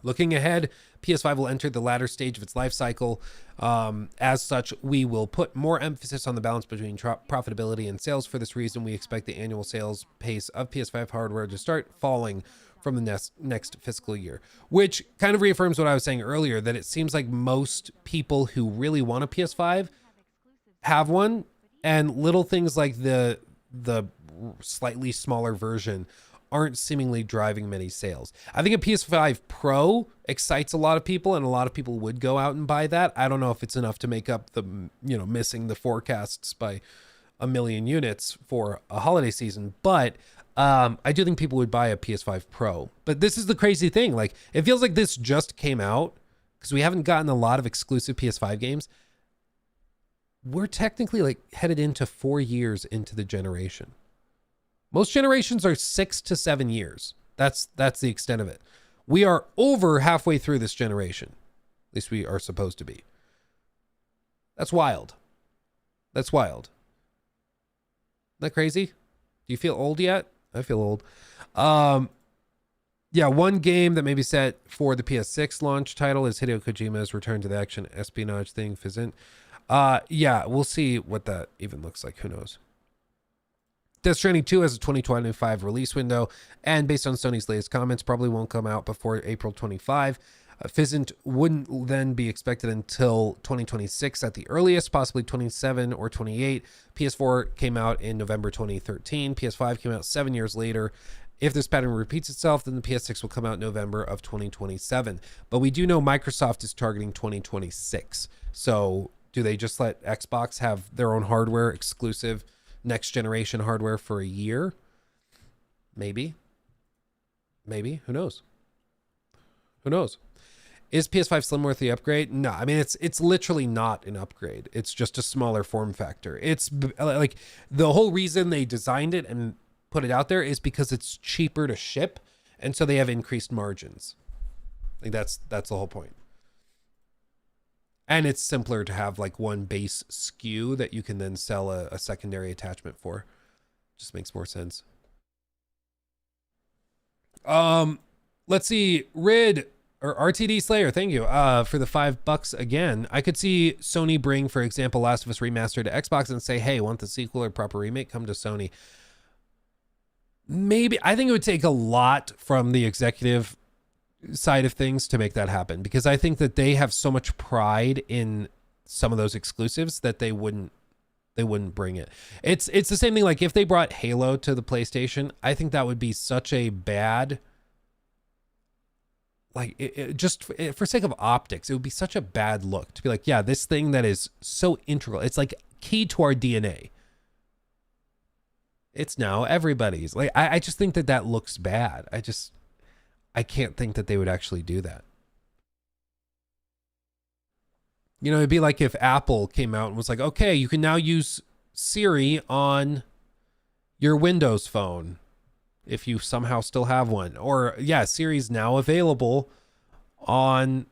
Looking ahead, PS5 will enter the latter stage of its life cycle. As such, we will put more emphasis on the balance between profitability and sales. For this reason, we expect the annual sales pace of PS5 hardware to start falling from the next fiscal year, which kind of reaffirms what I was saying earlier, that it seems like most people who really want a PS5 have one, and little things like the slightly smaller version aren't seemingly driving many sales. I think a PS5 Pro excites a lot of people, and a lot of people would go out and buy that. I don't know if it's enough to make up the, missing the forecasts by 1 million units for a holiday season, but I do think people would buy a PS5 Pro. But this is the crazy thing. Like, it feels like this just came out because we haven't gotten a lot of exclusive PS5 games. We're technically like headed into 4 years into the generation. Most generations are 6 to 7 years. That's the extent of it. We are over halfway through this generation. At least we are supposed to be. That's wild. That's wild. Isn't that crazy? Do you feel old yet? I feel old. Yeah, one game that may be set for the PS6 launch title is Hideo Kojima's return to the action espionage thing, Fizzent. Yeah, we'll see what that even looks like. Who knows? Death Stranding 2 has a 2025 release window, and based on Sony's latest comments, probably won't come out before April 25. Physint wouldn't then be expected until 2026 at the earliest, possibly 27 or 28. PS4 came out in November 2013. PS5 came out 7 years later. If this pattern repeats itself, then the PS6 will come out November of 2027. But we do know Microsoft is targeting 2026. So do they just let Xbox have their own hardware, exclusive next generation hardware for a year? Maybe. Maybe. Who knows? Who knows? Is PS5 Slim worth the upgrade? No, I mean, it's literally not an upgrade. It's just a smaller form factor. It's like the whole reason they designed it and put it out there is because it's cheaper to ship, and so they have increased margins. Like that's the whole point. And it's simpler to have like one base SKU that you can then sell a secondary attachment for. Just makes more sense. Let's see, Rid or RTD Slayer, thank you for the $5 again. I could see Sony bring, for example, Last of Us Remastered to Xbox and say, hey, want the sequel or proper remake? Come to Sony. Maybe. I think it would take a lot from the executive side of things to make that happen, because I think that they have so much pride in some of those exclusives that they wouldn't bring it. It's the same thing. Like if they brought Halo to the PlayStation, I think that would be such a bad, like just for sake of optics, it would be such a bad look to be like, yeah, this thing that is so integral, it's like key to our DNA, it's now everybody's. Like I just think that looks bad. I can't think that they would actually do that. You know, it'd be like if Apple came out and was like, okay, you can now use Siri on your Windows phone if you somehow still have one. Or yeah, Siri's now available on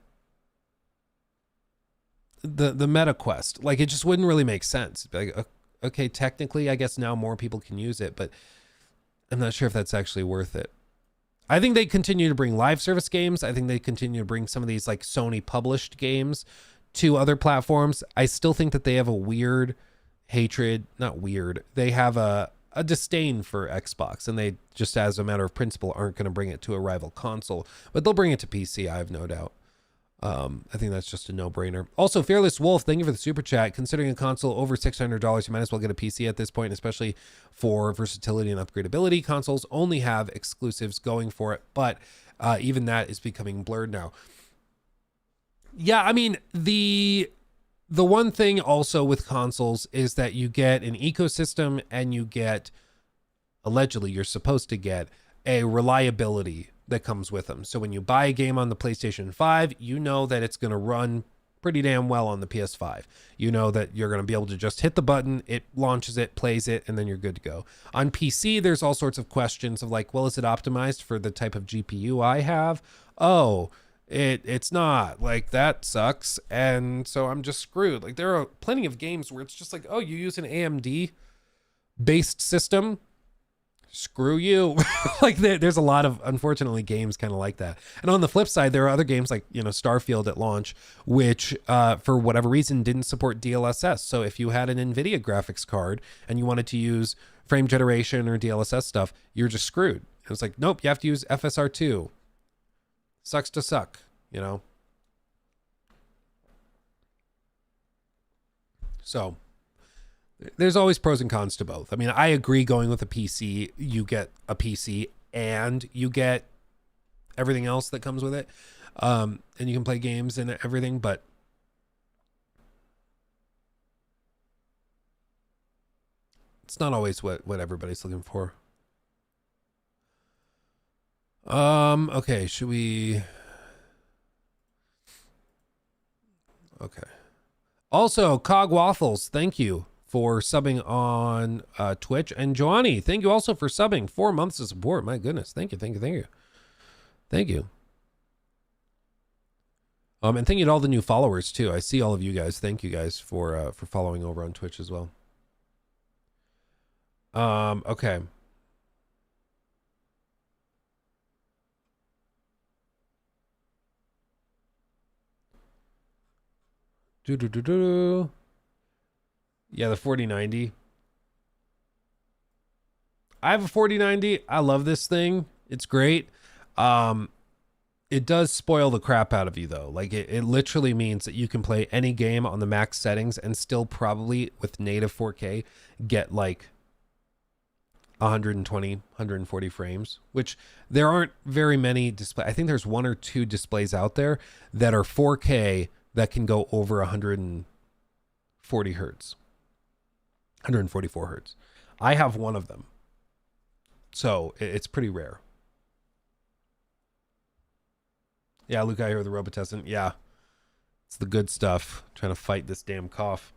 the Meta Quest. Like it just wouldn't really make sense. Like, okay, technically, I guess now more people can use it, but I'm not sure if that's actually worth it. I think they continue to bring live service games. I think they continue to bring some of these like Sony published games to other platforms. I still think that they have a weird hatred, not weird. They have a disdain for Xbox, and they just as a matter of principle aren't going to bring it to a rival console, but they'll bring it to PC. I have no doubt. I think that's just a no-brainer. Also, Fearless Wolf, thank you for the super chat. Considering a console over $600, you might as well get a PC at this point, especially for versatility and upgradability. Consoles only have exclusives going for it, but even that is becoming blurred now. Yeah, I mean, the one thing also with consoles is that you get an ecosystem, and you get, allegedly, you're supposed to get a reliability that comes with them. So when you buy a game on the PlayStation 5, you know that it's going to run pretty damn well on the PS5. You know that you're going to be able to just hit the button, it launches it, plays it, and then you're good to go. On PC, there's all sorts of questions of like, well, is it optimized for the type of GPU I have? Oh, it's not. Like, that sucks, and so I'm just screwed. Like, there are plenty of games where it's just like, oh, you use an AMD based system, screw you. Like there's a lot of, unfortunately, games kind of like that. And on the flip side, there are other games like, you know, Starfield at launch, which for whatever reason didn't support DLSS. So if you had an NVIDIA graphics card and you wanted to use frame generation or DLSS stuff, you're just screwed. It was like, nope, you have to use FSR2. Sucks to suck, you know? So there's always pros and cons to both. I mean, I agree, going with a PC, you get a PC and you get everything else that comes with it. And you can play games and everything, but it's not always what everybody's looking for. Okay, should we... Okay. Also, Cog Waffles, thank you for subbing on Twitch. And Joanny, thank you also for subbing. 4 months of support. My goodness. Thank you. Thank you. And thank you to all the new followers too. I see all of you guys. Thank you guys for following over on Twitch as well. Okay. Yeah, the 4090. I have a 4090. I love this thing. It's great. It does spoil the crap out of you though. Like it literally means that you can play any game on the max settings and still probably with native 4K get like 120, 140 frames, which there aren't very many display. I think there's 1 or 2 displays out there that are 4K that can go over 140 hertz, 144 hertz. I have one of them. So it's pretty rare. Yeah, Luke, I hear the Robitussin. Yeah, it's the good stuff. Trying to fight this damn cough.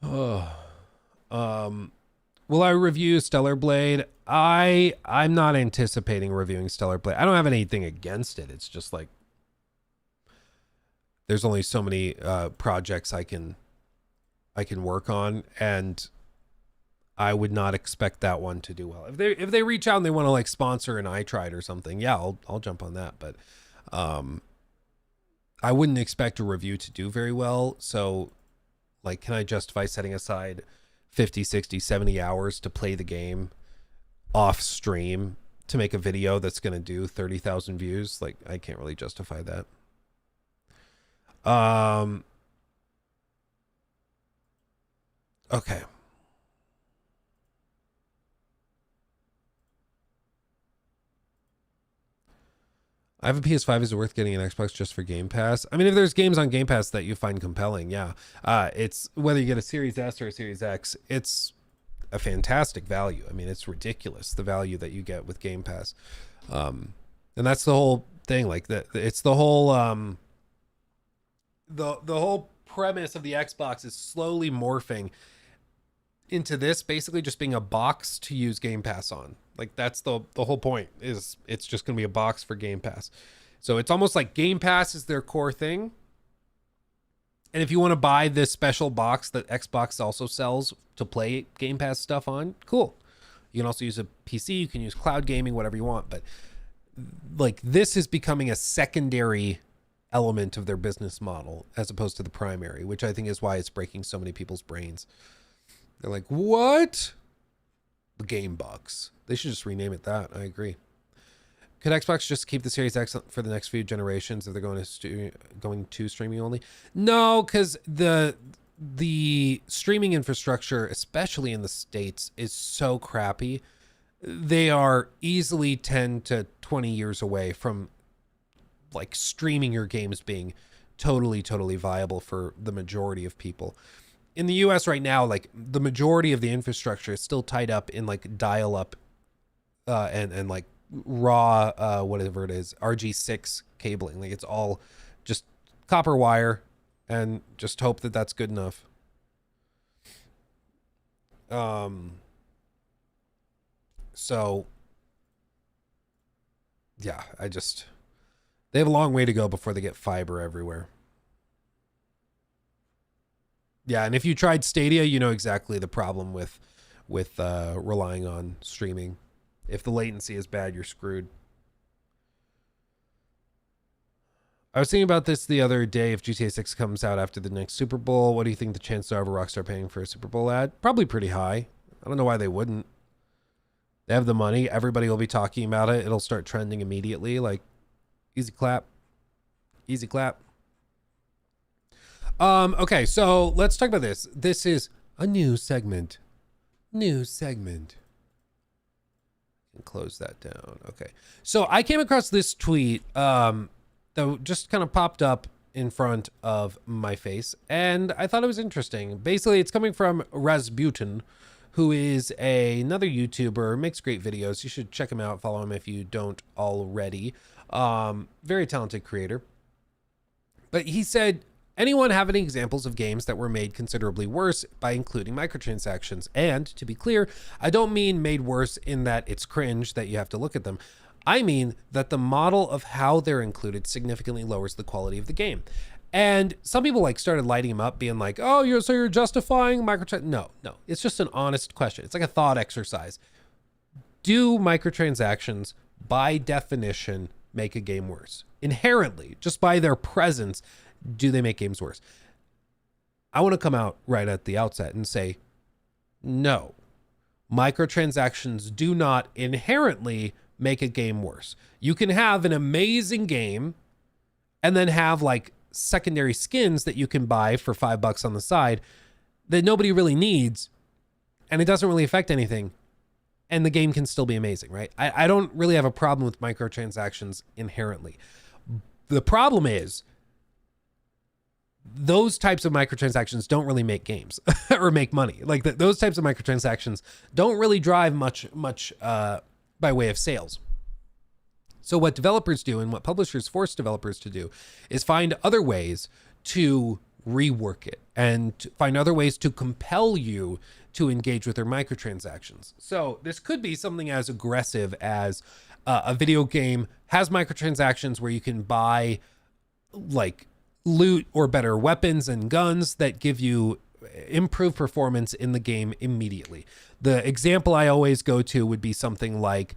Oh, will I review Stellar Blade? I'm not anticipating reviewing Stellar Blade. I don't have anything against it. It's just like there's only so many projects I can work on, and I would not expect that one to do well. If they reach out and they want to like sponsor an iTride or something, yeah, I'll jump on that. But I wouldn't expect a review to do very well. So like, can I justify setting aside 50, 60, 70 hours to play the game off stream to make a video that's going to do 30,000 views? Like, I can't really justify that. Okay. I have a PS5. Is it worth getting an Xbox just for Game Pass? I mean, if there's games on Game Pass that you find compelling, yeah. It's whether you get a Series S or a Series X, it's a fantastic value. I mean, it's ridiculous the value that you get with Game Pass. And that's the whole thing. Like it's the whole the whole premise of the Xbox is slowly morphing into this basically just being a box to use Game Pass on. Like that's the whole point, is it's just going to be a box for Game Pass. So it's almost like Game Pass is their core thing. And if you want to buy this special box that Xbox also sells to play Game Pass stuff on, cool. You can also use a PC, you can use cloud gaming, whatever you want. But like this is becoming a secondary element of their business model as opposed to the primary, which I think is why it's breaking so many people's brains. They're like, what? The Game Box. They should just rename it that. I agree. Could Xbox just keep the Series X for the next few generations if they're going to streaming only? No, because the streaming infrastructure, especially in the States, is so crappy. They are easily 10 to 20 years away from like streaming your games being totally viable for the majority of people. In the US right now, like the majority of the infrastructure is still tied up in like dial-up and like raw whatever it is, RG6 cabling. Like it's all just copper wire, and just hope that that's good enough. So yeah, they have a long way to go before they get fiber everywhere. Yeah, and if you tried Stadia, you know exactly the problem with relying on streaming. If the latency is bad, you're screwed. I was thinking about this the other day. If GTA 6 comes out after the next Super Bowl, what do you think the chances are of a Rockstar paying for a Super Bowl ad? Probably pretty high. I don't know why they wouldn't. They have the money. Everybody will be talking about it. It'll start trending immediately. Like, easy clap. Easy clap. Okay, so let's talk about this. This is a new segment. New segment. And close that down. Okay. So I came across this tweet that just kind of popped up in front of my face, and I thought it was interesting. Basically, it's coming from Rasputin, who is another YouTuber, makes great videos. You should check him out, follow him if you don't already. Very talented creator. But he said, anyone have any examples of games that were made considerably worse by including microtransactions? And to be clear, I don't mean made worse in that it's cringe that you have to look at them. I mean that the model of how they're included significantly lowers the quality of the game. And some people like started lighting him up, being like, oh, you're justifying microtransactions. No, it's just an honest question. It's like a thought exercise. Do microtransactions by definition make a game worse? Inherently, just by their presence, do they make games worse? I want to come out right at the outset and say, no. microtransactions do not inherently make a game worse. You can have an amazing game and then have like secondary skins that you can buy for $5 on the side that nobody really needs, and it doesn't really affect anything, and the game can still be amazing, right? I don't really have a problem with microtransactions inherently. The problem is those types of microtransactions don't really make games or make money. Like those types of microtransactions don't really drive much by way of sales. So what developers do and what publishers force developers to do is find other ways to rework it and find other ways to compel you to engage with their microtransactions. So this could be something as aggressive as a video game has microtransactions where you can buy like loot or better weapons and guns that give you improved performance in the game immediately. The example I always go to would be something like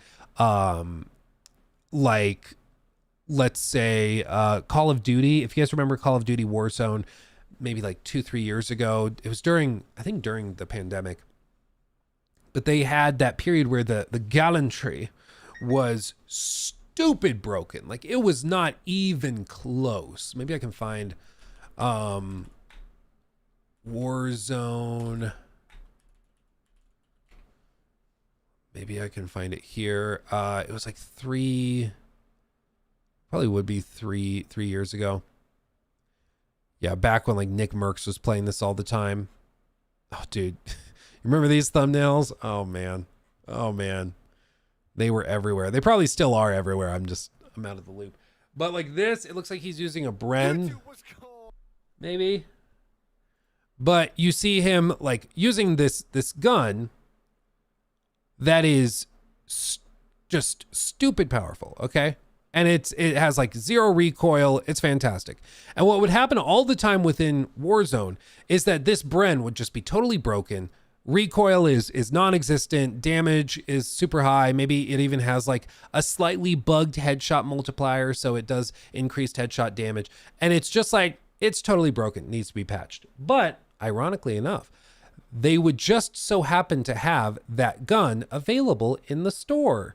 let's say Call of Duty. If you guys remember Call of Duty Warzone, maybe like 2-3 years ago, it was during the pandemic, but they had that period where the gallantry was stupid broken. Like it was not even close. Maybe I can find Warzone. Maybe I can find it here. It was like probably would be three years ago. Yeah, back when like Nick Merckx was playing this all the time. Oh, dude. You remember these thumbnails? Oh, man. They were everywhere. They probably still are everywhere. I'm out of the loop. But like this, it looks like he's using a Bren. Maybe. But you see him like using this gun that is just stupid powerful, okay? And it has like zero recoil. It's fantastic. And what would happen all the time within Warzone is that this Bren would just be totally broken. Recoil is non-existent. Damage is super high. Maybe it even has like a slightly bugged headshot multiplier, so it does increased headshot damage. And it's just like, it's totally broken. It needs to be patched. But ironically enough, they would just so happen to have that gun available in the store.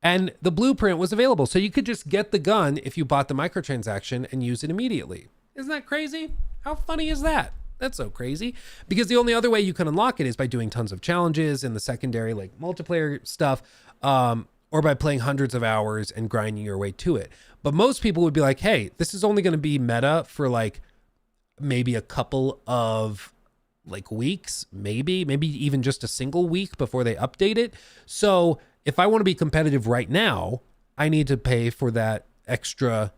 And the blueprint was available. So you could just get the gun if you bought the microtransaction and use it immediately. Isn't that crazy? How funny is that? That's so crazy. Because the only other way you can unlock it is by doing tons of challenges in the secondary, like multiplayer stuff, or by playing hundreds of hours and grinding your way to it. But most people would be like, hey, this is only going to be meta for like maybe a couple of like weeks, maybe even just a single week before they update it. So if I want to be competitive right now, I need to pay for that extra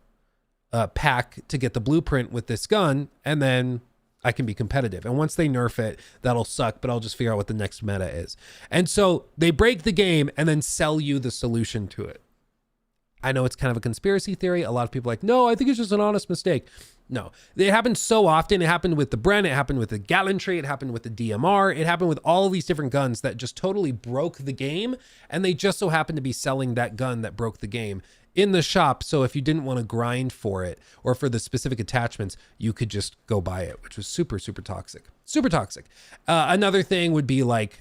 pack to get the blueprint with this gun, and then I can be competitive. And once they nerf it, that'll suck, but I'll just figure out what the next meta is. And so they break the game and then sell you the solution to it. I know it's kind of a conspiracy theory. A lot of people are like, no, I think it's just an honest mistake. No, it happened so often. It happened with the Bren. It happened with the Gallantry. It happened with the DMR. It happened with all of these different guns that just totally broke the game. And they just so happened to be selling that gun that broke the game in the shop. So if you didn't want to grind for it or for the specific attachments, you could just go buy it, which was super, super toxic. Super toxic. Another thing would be like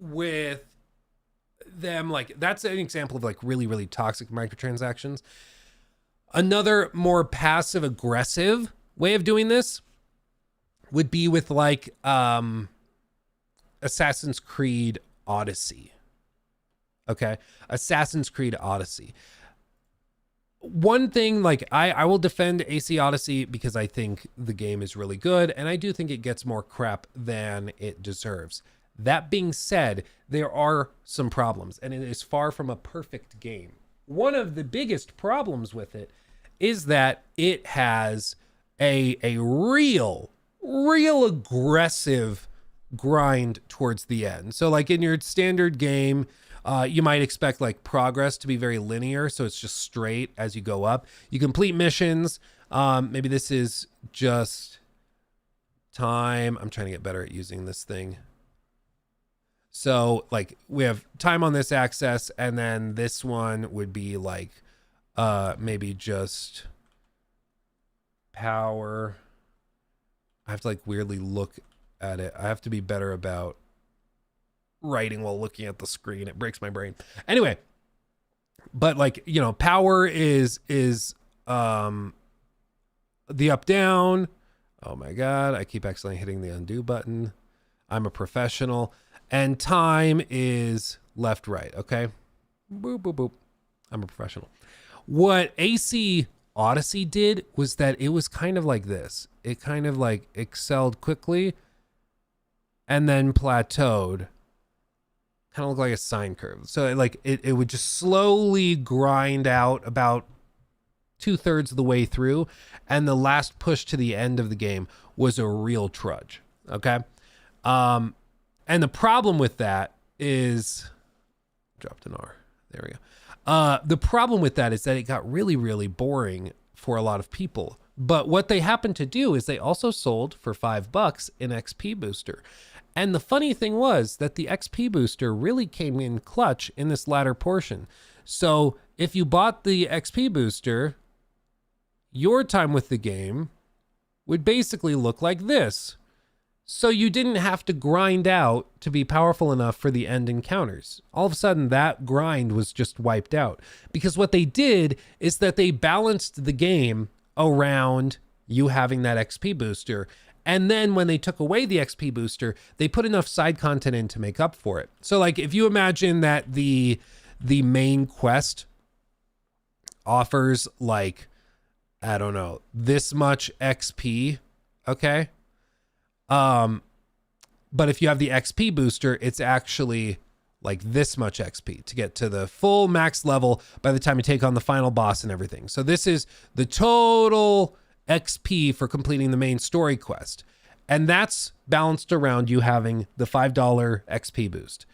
with them, like that's an example of like really, really toxic microtransactions. Another more passive aggressive way of doing this would be with like Assassin's Creed Odyssey. Okay. Assassin's Creed Odyssey. One thing, like I will defend AC Odyssey because I think the game is really good. And I do think it gets more crap than it deserves. That being said, there are some problems and it is far from a perfect game. One of the biggest problems with it is that it has a real aggressive grind towards the end. So like in your standard game, you might expect like progress to be very linear. So it's just straight as you go up. You complete missions. Maybe this is just time. I'm trying to get better at using this thing. So like we have time on this axis, and then this one would be like maybe just power. I have to like weirdly look at it. I have to be better about writing while looking at the screen. It breaks my brain. Anyway, but like, you know, power is the up down. Oh my God, I keep accidentally hitting the undo button. I'm a professional. And time is left, right. Okay. Boop, boop, boop. I'm a professional. What AC Odyssey did was that it was kind of like this. It kind of like excelled quickly and then plateaued. Kind of looked like a sine curve. So like it would just slowly grind out about 2/3 of the way through. And the last push to the end of the game was a real trudge. Okay. And the problem with that is, dropped an R. There we go. The problem with that is that it got really, really boring for a lot of people. But what they happened to do is they also sold for $5 an XP booster. And the funny thing was that the XP booster really came in clutch in this latter portion. So if you bought the XP booster, your time with the game would basically look like this. So you didn't have to grind out to be powerful enough for the end encounters. All of a sudden, that grind was just wiped out. Because what they did is that they balanced the game around you having that XP booster. And then when they took away the XP booster, they put enough side content in to make up for it. So like if you imagine that the main quest offers like, I don't know, this much XP, okay? But if you have the XP booster, it's actually like this much XP to get to the full max level by the time you take on the final boss and everything. So this is the total XP for completing the main story quest. And that's balanced around you having the $5 XP boost.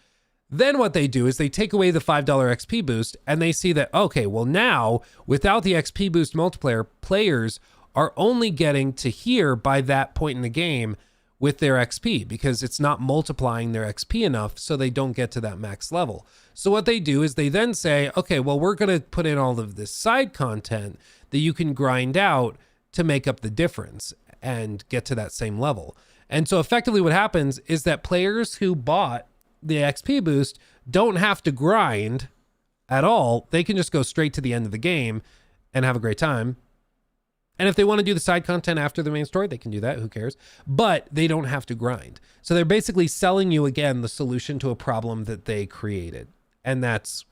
Then what they do is they take away the $5 XP boost and they see that, okay, well now without the XP boost multiplayer, players are only getting to here by that point in the game with their XP because it's not multiplying their XP enough, so they don't get to that max level. So what they do is they then say, okay, well, we're going to put in all of this side content that you can grind out to make up the difference and get to that same level. And so effectively what happens is that players who bought the XP boost don't have to grind at all. They can just go straight to the end of the game and have a great time. And if they want to do the side content after the main story, they can do that. Who cares? But they don't have to grind. So they're basically selling you, again, the solution to a problem that they created. And that's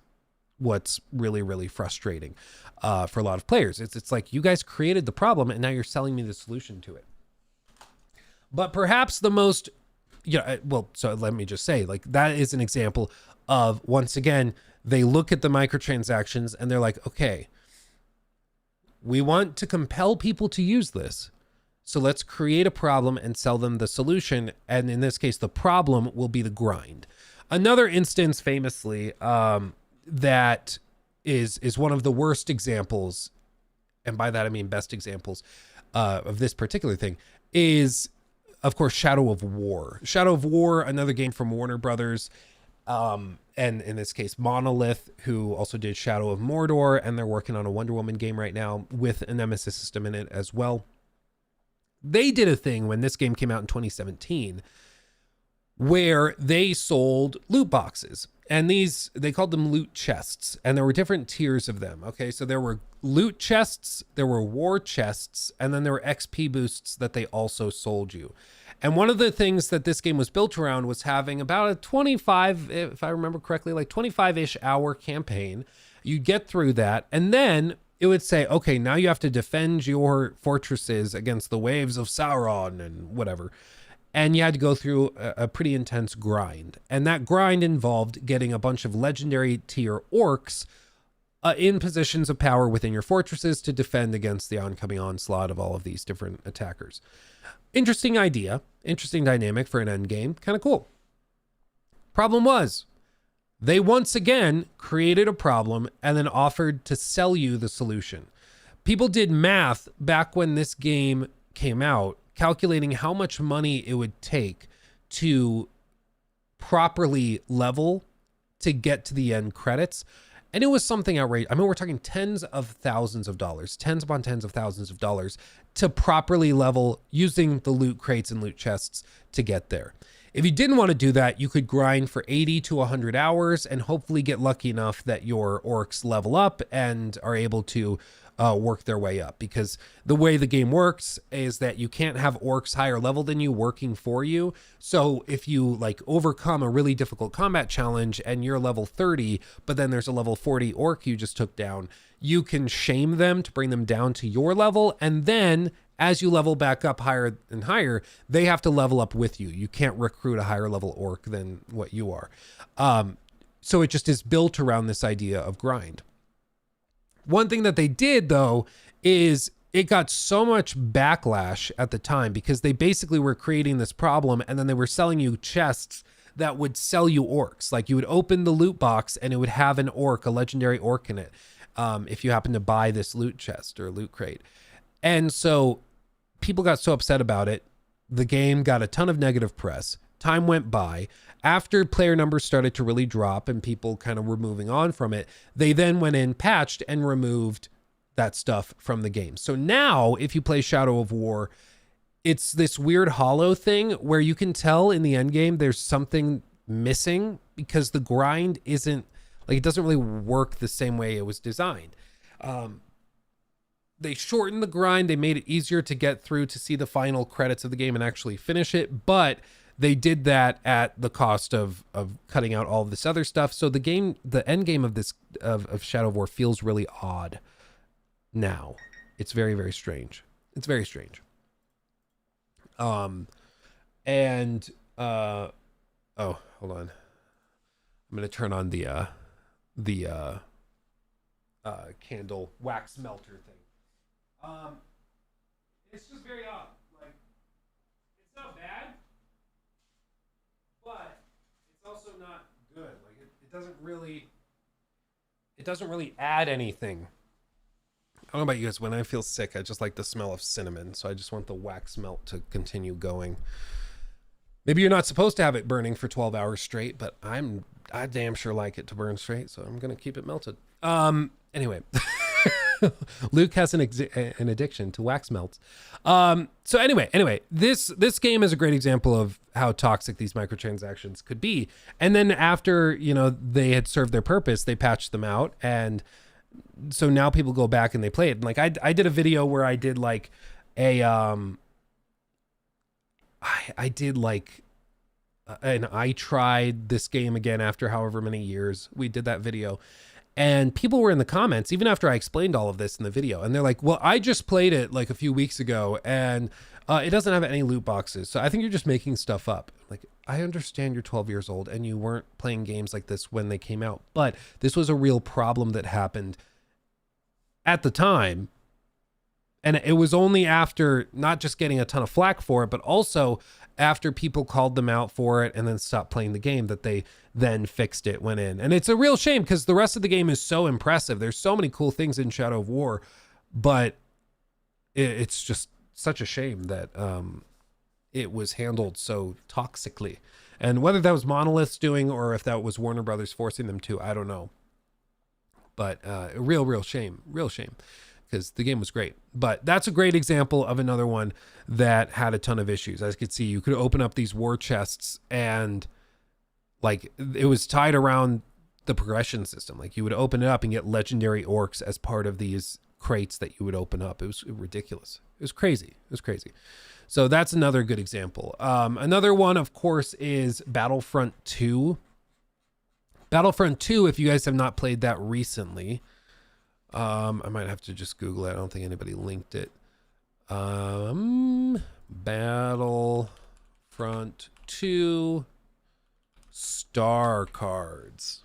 what's really, really frustrating for a lot of players. It's like, you guys created the problem and now you're selling me the solution to it. But perhaps the most, well, so let me just say, like, that is an example of, once again, they look at the microtransactions and they're like, okay, we want to compel people to use this. So let's create a problem and sell them the solution. And in this case, the problem will be the grind. Another instance famously that is one of the worst examples, and by that I mean best examples of this particular thing, is, of course, Shadow of War. Shadow of War, another game from Warner Brothers. And in this case, Monolith, who also did Shadow of Mordor, and they're working on a Wonder Woman game right now with a Nemesis system in it as well. They did a thing when this game came out in 2017 where they sold loot boxes, and these, they called them loot chests, and there were different tiers of them. Okay, so there were loot chests, there were war chests, and then there were XP boosts that they also sold you. And one of the things that this game was built around was having about a 25, if I remember correctly, like 25-ish hour campaign. You get through that, and then it would say, okay, now you have to defend your fortresses against the waves of Sauron and whatever. And you had to go through a pretty intense grind. And that grind involved getting a bunch of legendary tier orcs in positions of power within your fortresses to defend against the oncoming onslaught of all of these different attackers. Interesting idea, interesting dynamic for an end game, kind of cool. Problem was, they once again created a problem and then offered to sell you the solution. People did math back when this game came out, calculating how much money it would take to properly level to get to the end credits. And it was something outrageous. I mean, we're talking tens of thousands of dollars, tens upon tens of thousands of dollars to properly level using the loot crates and loot chests to get there. If you didn't want to do that, you could grind for 80 to 100 hours and hopefully get lucky enough that your orcs level up and are able to work their way up. Because the way the game works is that you can't have orcs higher level than you working for you. So if you like overcome a really difficult combat challenge and you're level 30, but then there's a level 40 orc you just took down, you can shame them to bring them down to your level. And then as you level back up higher and higher, they have to level up with you. You can't recruit a higher level orc than what you are. So it just is built around this idea of grind. One thing that they did, though, is it got so much backlash at the time because they basically were creating this problem and then they were selling you chests that would sell you orcs. Like you would open the loot box and it would have an orc, a legendary orc in it, if you happen to buy this loot chest or loot crate. And so people got so upset about it. The game got a ton of negative press. Time went by. After player numbers started to really drop and people kind of were moving on from it, they then went in, patched, and removed that stuff from the game. So now, if you play Shadow of War, it's this weird hollow thing where you can tell in the end game there's something missing because the grind isn't, like, it doesn't really work the same way it was designed. They shortened the grind. They made it easier to get through to see the final credits of the game and actually finish it. But they did that at the cost of cutting out all of this other stuff. So the game, the end game of this, of Shadow of War feels really odd now. It's very, very strange. It's very strange. Oh, hold on. I'm going to turn on the candle wax melter thing. It's just very odd. Like, it's not bad, but it's also not good. Like, it doesn't really add anything. I don't know about you guys. When I feel sick, I just like the smell of cinnamon. So I just want the wax melt to continue going. Maybe you're not supposed to have it burning for 12 hours straight, but I damn sure like it to burn straight. So I'm going to keep it melted. Anyway, Luke has an addiction to wax melts. So anyway, this game is a great example of how toxic these microtransactions could be. And then after, they had served their purpose, they patched them out. And so now people go back and they play it. And like, I did a video where I did like and I tried this game again after however many years. We did that video. And people were in the comments, even after I explained all of this in the video, and they're like, well, I just played it like a few weeks ago and it doesn't have any loot boxes. So I think you're just making stuff up. Like, I understand you're 12 years old and you weren't playing games like this when they came out, but this was a real problem that happened at the time. And it was only after not just getting a ton of flack for it, but also after people called them out for it and then stopped playing the game that they then fixed it, went in. And it's a real shame because the rest of the game is so impressive. There's so many cool things in Shadow of War, but it's just such a shame that it was handled so toxically. And whether that was Monolith's doing or if that was Warner Brothers forcing them to, I don't know. But a real shame, because the game was great. But that's a great example of another one that had a ton of issues. As you could see, you could open up these war chests and like it was tied around the progression system. Like you would open it up and get legendary orcs as part of these crates that you would open up. It was ridiculous. It was crazy. So that's another good example. Another one, of course, is Battlefront 2. Battlefront 2, if you guys have not played that recently, I might have to just Google it. I don't think anybody linked it. Battlefront 2 Star Cards.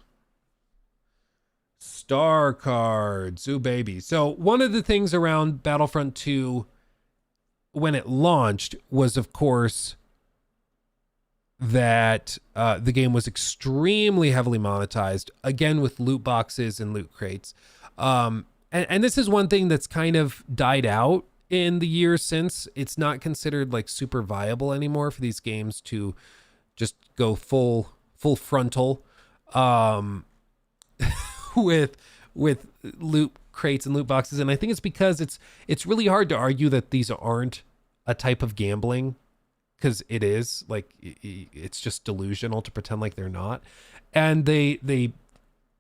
Ooh, baby. So one of the things around Battlefront 2 when it launched was, of course, that the game was extremely heavily monetized, again with loot boxes and loot crates. And this is one thing that's kind of died out in the years since. It's not considered like super viable anymore for these games to just go full frontal with loot crates and loot boxes, and I think it's because it's really hard to argue that these aren't a type of gambling, because it is. Like, it's just delusional to pretend like they're not, and they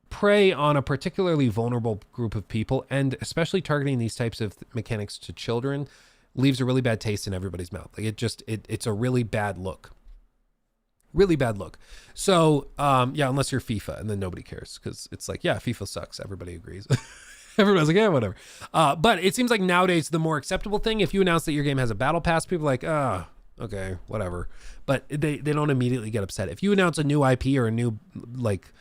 prey on a particularly vulnerable group of people, and especially targeting these types of mechanics to children leaves a really bad taste in everybody's mouth. Like, it's a really bad look. Really bad look. So, yeah, unless you're FIFA, and then nobody cares, because it's like, yeah, FIFA sucks. Everybody agrees. Everybody's like, yeah, whatever. But it seems like nowadays the more acceptable thing, if you announce that your game has a battle pass, people are like, okay, whatever. But they don't immediately get upset. If you announce a new IP or a new, like,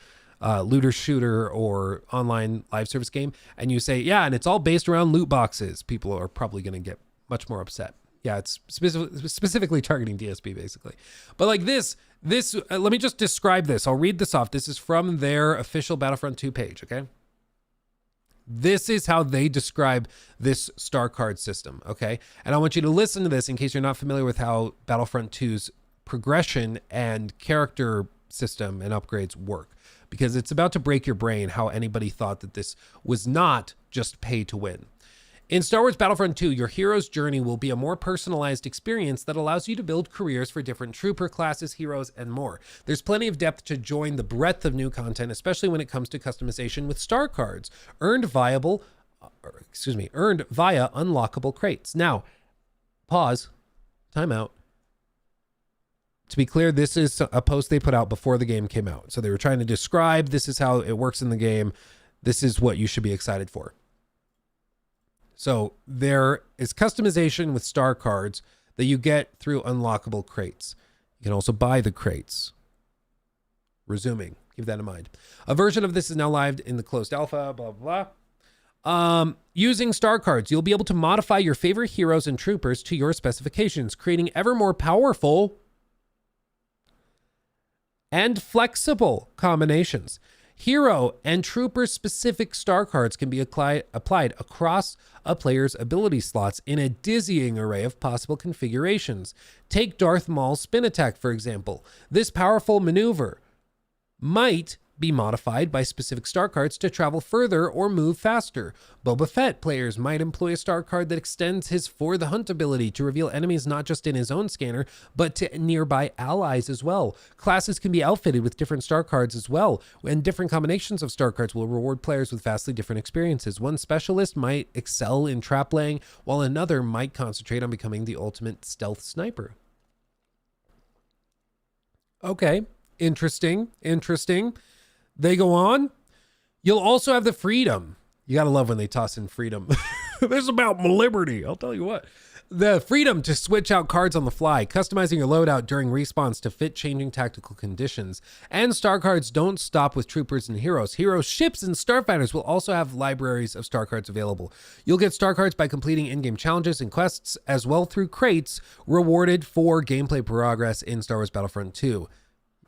looter shooter or online live service game, and you say, yeah, and it's all based around loot boxes, people are probably going to get much more upset. Yeah, it's specifically targeting DSP, basically. But like this, let me just describe this. I'll read this off. This is from their official Battlefront 2 page, okay? This is how they describe this star card system, okay? And I want you to listen to this in case you're not familiar with how Battlefront 2's progression and character system and upgrades work, because it's about to break your brain how anybody thought that this was not just pay to win. In Star Wars Battlefront 2, your hero's journey will be a more personalized experience that allows you to build careers for different trooper classes, heroes, and more. There's plenty of depth to join the breadth of new content, especially when it comes to customization with star cards, earned via unlockable crates. Now, pause, time out. To be clear, this is a post they put out before the game came out. So they were trying to describe, this is how it works in the game. This is what you should be excited for. So there is customization with star cards that you get through unlockable crates. You can also buy the crates. Resuming, keep that in mind. A version of this is now live in the closed alpha, blah, blah, blah. Using star cards, you'll be able to modify your favorite heroes and troopers to your specifications, creating ever more powerful and flexible combinations. Hero and trooper specific star cards can be applied across a player's ability slots in a dizzying array of possible configurations. Take Darth Maul's spin attack, for example. This powerful maneuver might be modified by specific star cards to travel further or move faster. Boba Fett players might employ a star card that extends his For the Hunt ability to reveal enemies not just in his own scanner, but to nearby allies as well. Classes can be outfitted with different star cards as well, and different combinations of star cards will reward players with vastly different experiences. One specialist might excel in trap laying, while another might concentrate on becoming the ultimate stealth sniper. Okay, interesting. They go on. You'll also have the freedom. You got to love when they toss in freedom. This is about my liberty. I'll tell you what. The freedom to switch out cards on the fly, customizing your loadout during respawns to fit changing tactical conditions. And star cards don't stop with troopers and heroes. Heroes, ships, and starfighters will also have libraries of star cards available. You'll get star cards by completing in-game challenges and quests, as well through crates rewarded for gameplay progress in Star Wars Battlefront 2.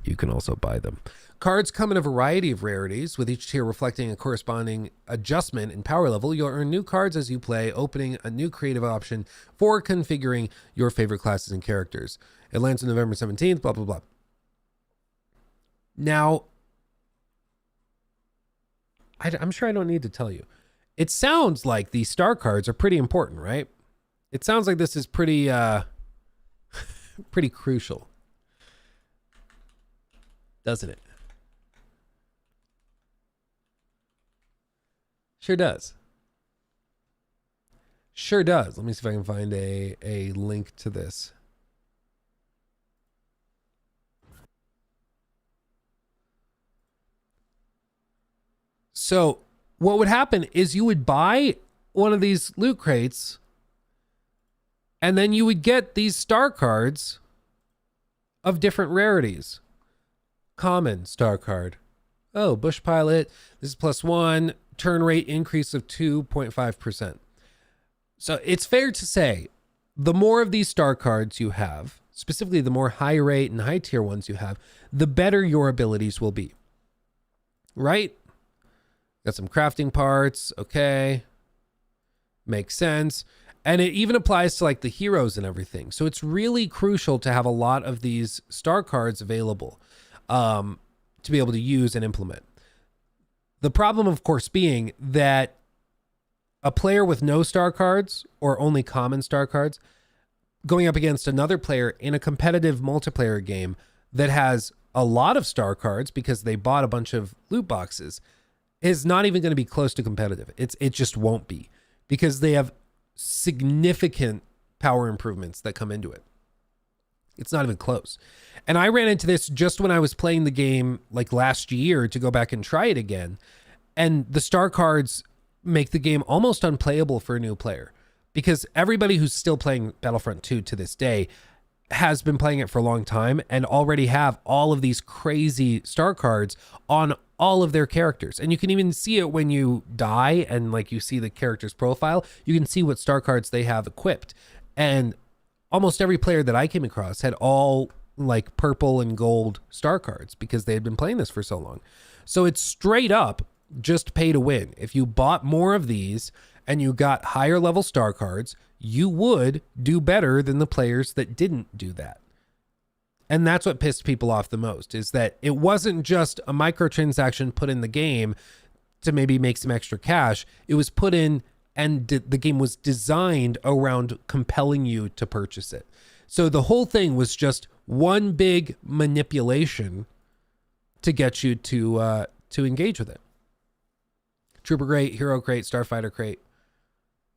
You can also buy them. Cards come in a variety of rarities, with each tier reflecting a corresponding adjustment in power level. You'll earn new cards as you play, opening a new creative option for configuring your favorite classes and characters. It lands on November 17th, blah, blah, blah. Now, I'm sure I don't need to tell you. It sounds like these star cards are pretty important, right? It sounds like this is pretty, pretty crucial. Doesn't it? Sure does. Sure does. Let me see if I can find a link to this. So what would happen is you would buy one of these loot crates, and then you would get these star cards of different rarities. Common star card. Oh, Bush Pilot. This is +1. Turn rate increase of 2.5%. So it's fair to say the more of these star cards you have, specifically the more high rate and high tier ones you have, the better your abilities will be. Right? Got some crafting parts. Okay. Makes sense. And it even applies to like the heroes and everything. So it's really crucial to have a lot of these star cards available to be able to use and implement. The problem, of course, being that a player with no star cards or only common star cards going up against another player in a competitive multiplayer game that has a lot of star cards because they bought a bunch of loot boxes is not even going to be close to competitive. It just won't be, because they have significant power improvements that come into it. It's not even close. And I ran into this just when I was playing the game like last year to go back and try it again. And the star cards make the game almost unplayable for a new player, because everybody who's still playing Battlefront 2 to this day has been playing it for a long time and already have all of these crazy star cards on all of their characters. And you can even see it when you die and like you see the character's profile, you can see what star cards they have equipped. And almost every player that I came across had all like purple and gold star cards because they had been playing this for so long. So it's straight up just pay to win. If you bought more of these and you got higher level star cards, you would do better than the players that didn't do that. And that's what pissed people off the most, is that it wasn't just a microtransaction put in the game to maybe make some extra cash. It was put in and the game was designed around compelling you to purchase it. So the whole thing was just one big manipulation to get you to engage with it. Trooper crate, hero crate, starfighter crate.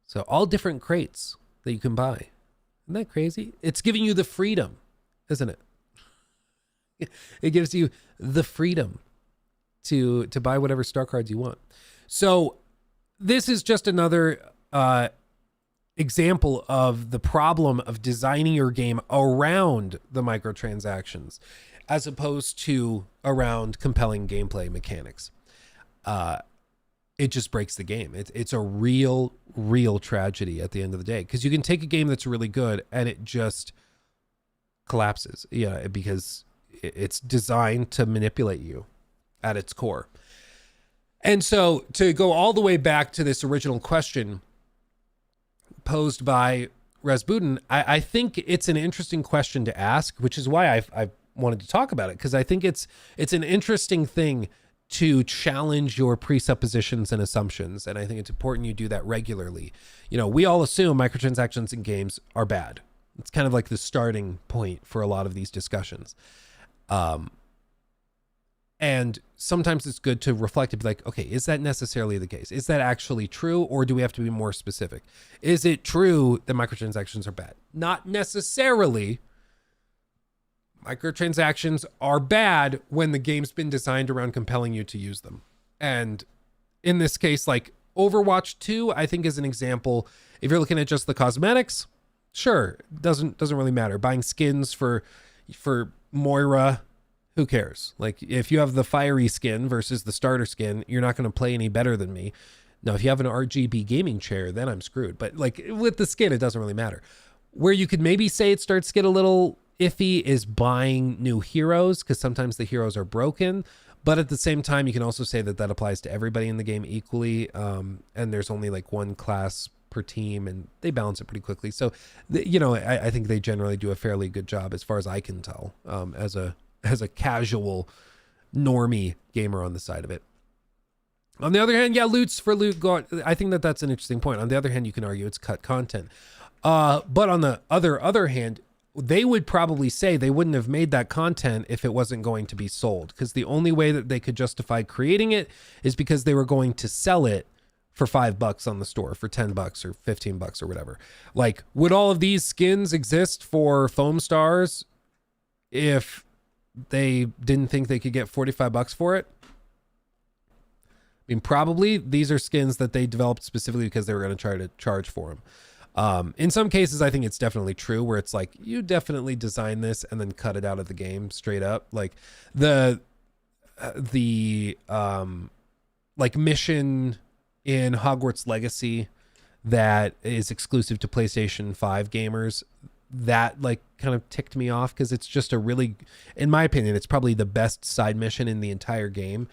So all different crates that you can buy. Isn't that crazy? It's giving you the freedom, isn't it? It gives you the freedom to buy whatever star cards you want. So this is just another example of the problem of designing your game around the microtransactions as opposed to around compelling gameplay mechanics. It just breaks the game. It's a real tragedy at the end of the day, because you can take a game that's really good and it just collapses. Yeah, because it's designed to manipulate you at its core. And so to go all the way back to this original question posed by Rasputin, I think it's an interesting question to ask, which is why I wanted to talk about it, because I think it's an interesting thing to challenge your presuppositions and assumptions. And I think it's important you do that regularly. You know, we all assume microtransactions in games are bad. It's kind of like the starting point for a lot of these discussions. And sometimes it's good to reflect and be like, okay, is that necessarily the case? Is that actually true? Or do we have to be more specific? Is it true that microtransactions are bad? Not necessarily. Microtransactions are bad when the game's been designed around compelling you to use them. And in this case, like Overwatch 2, I think is an example. If you're looking at just the cosmetics, sure, doesn't really matter. Buying skins for Moira, who cares? Like if you have the fiery skin versus the starter skin, you're not going to play any better than me. Now, if you have an RGB gaming chair, then I'm screwed. But like with the skin, it doesn't really matter. Where you could maybe say it starts to get a little iffy is buying new heroes, because sometimes the heroes are broken. But at the same time, you can also say that applies to everybody in the game equally. And there's only like one class per team, and they balance it pretty quickly. So, I think they generally do a fairly good job as far as I can tell, as a casual normie gamer on the side of it. On the other hand, yeah, loots for loot. I think that's an interesting point. On the other hand, you can argue it's cut content. But on the other hand, they would probably say they wouldn't have made that content if it wasn't going to be sold, because the only way that they could justify creating it is because they were going to sell it for $5 on the store, for $10 or $15 or whatever. Like, would all of these skins exist for foam stars if they didn't think they could get $45 for it? I mean, probably. These are skins that they developed specifically because they were going to try to charge for them. In some cases, I think it's definitely true, where it's like, you definitely design this and then cut it out of the game straight up. Like the mission in Hogwarts Legacy that is exclusive to PlayStation 5 gamers, that like kind of ticked me off, because it's just a really, in my opinion, it's probably the best side mission in the entire game.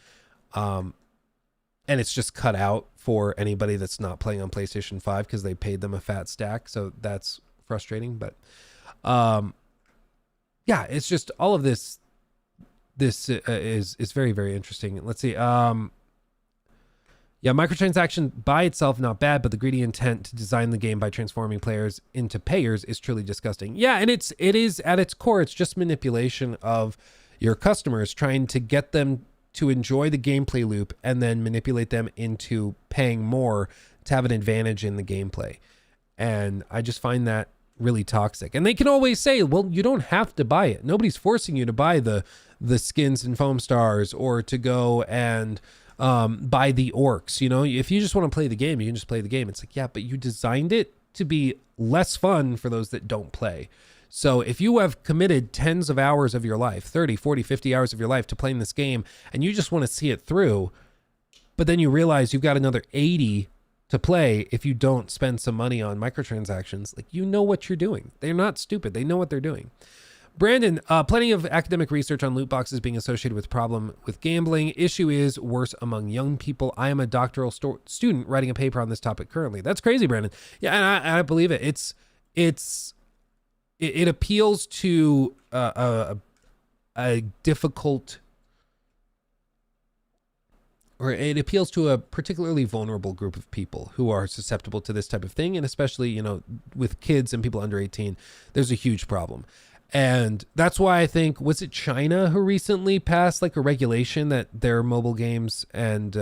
And it's just cut out for anybody that's not playing on PlayStation 5 because they paid them a fat stack. So that's frustrating. But yeah, it's just all of this is very, very interesting. Let's see. Yeah, microtransaction by itself not bad, but the greedy intent to design the game by transforming players into payers is truly disgusting. Yeah, and it is at its core, it's just manipulation of your customers, trying to get them to enjoy the gameplay loop and then manipulate them into paying more to have an advantage in the gameplay. And I just find that really toxic. And they can always say, well, you don't have to buy it. Nobody's forcing you to buy the skins and foam stars or to go and buy the orcs. You know, if you just want to play the game, you can just play the game. It's like, yeah, but you designed it to be less fun for those that don't play. So if you have committed tens of hours of your life, 30, 40, 50 hours of your life to playing this game, and you just want to see it through, but then you realize you've got another 80 to play if you don't spend some money on microtransactions, like, you know what you're doing. They're not stupid. They know what they're doing. Brandon, plenty of academic research on loot boxes being associated with problem with gambling. Issue is worse among young people. I am a doctoral student writing a paper on this topic currently. That's crazy, Brandon. Yeah, and I believe it. It appeals to a difficult, or it appeals to a particularly vulnerable group of people who are susceptible to this type of thing. And especially, you know, with kids and people under 18, there's a huge problem. And that's why I think, was it China who recently passed like a regulation that their mobile games and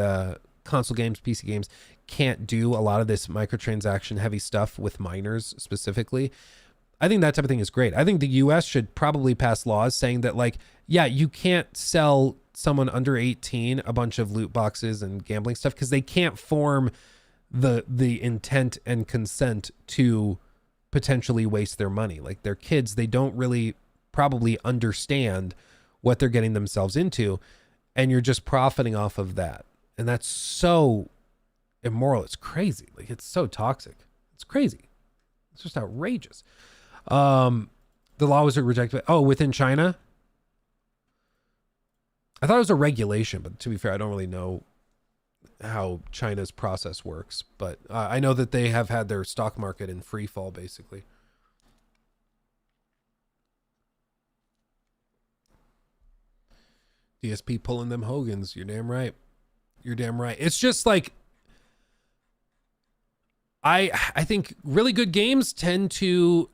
console games, PC games can't do a lot of this microtransaction heavy stuff with minors specifically. I think that type of thing is great. I think the US should probably pass laws saying that, like, yeah, you can't sell someone under 18 a bunch of loot boxes and gambling stuff because they can't form the intent and consent to potentially waste their money. Like, they're kids, they don't really probably understand what they're getting themselves into, and you're just profiting off of that. And that's so immoral. It's crazy. Like, it's so toxic. It's crazy. It's just outrageous. The law was rejected. Oh, within China? I thought it was a regulation, but to be fair, I don't really know how China's process works. But I know that they have had their stock market in free fall, basically. DSP pulling them Hogans. You're damn right. You're damn right. It's just like, I think really good games tend to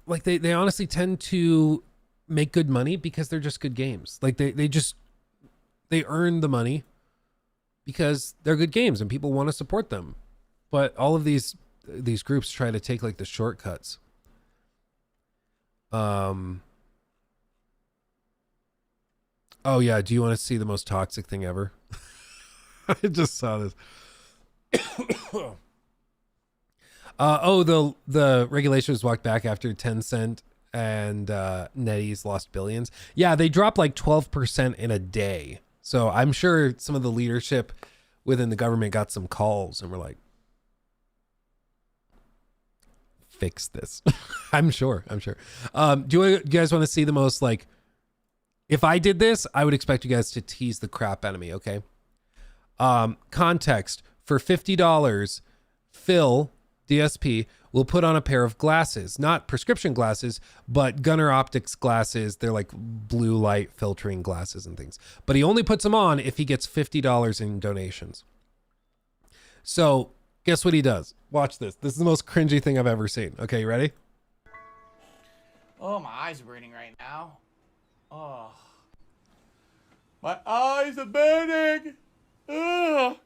like they honestly tend to make good money because they're just good games. Like they earn the money because they're good games and people want to support them. But all of these groups try to take like the shortcuts. Oh yeah, do you want to see the most toxic thing ever? I just saw this. The regulation was walked back after Tencent and NetEase lost billions. Yeah, they dropped like 12% in a day. So I'm sure some of the leadership within the government got some calls and were like, fix this. I'm sure. Do you guys want to see the most, like, if I did this, I would expect you guys to tease the crap out of me, okay? Context. For $50, Phil, DSP, will put on a pair of glasses. Not prescription glasses, but Gunnar Optics glasses. They're like blue light filtering glasses and things. But he only puts them on if he gets $50 in donations. So guess what he does? Watch this. This is the most cringy thing I've ever seen. Okay, you ready? Oh, my eyes are burning right now. Oh. My eyes are burning. Ugh.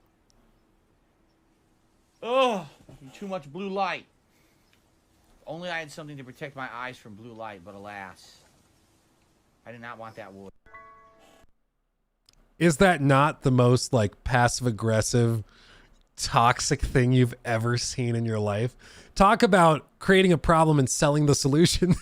Oh, too much blue light. Only I had something to protect my eyes from blue light, but alas, I did not want that wood. Is that not the most like passive aggressive, toxic thing you've ever seen in your life? Talk about creating a problem and selling the solution.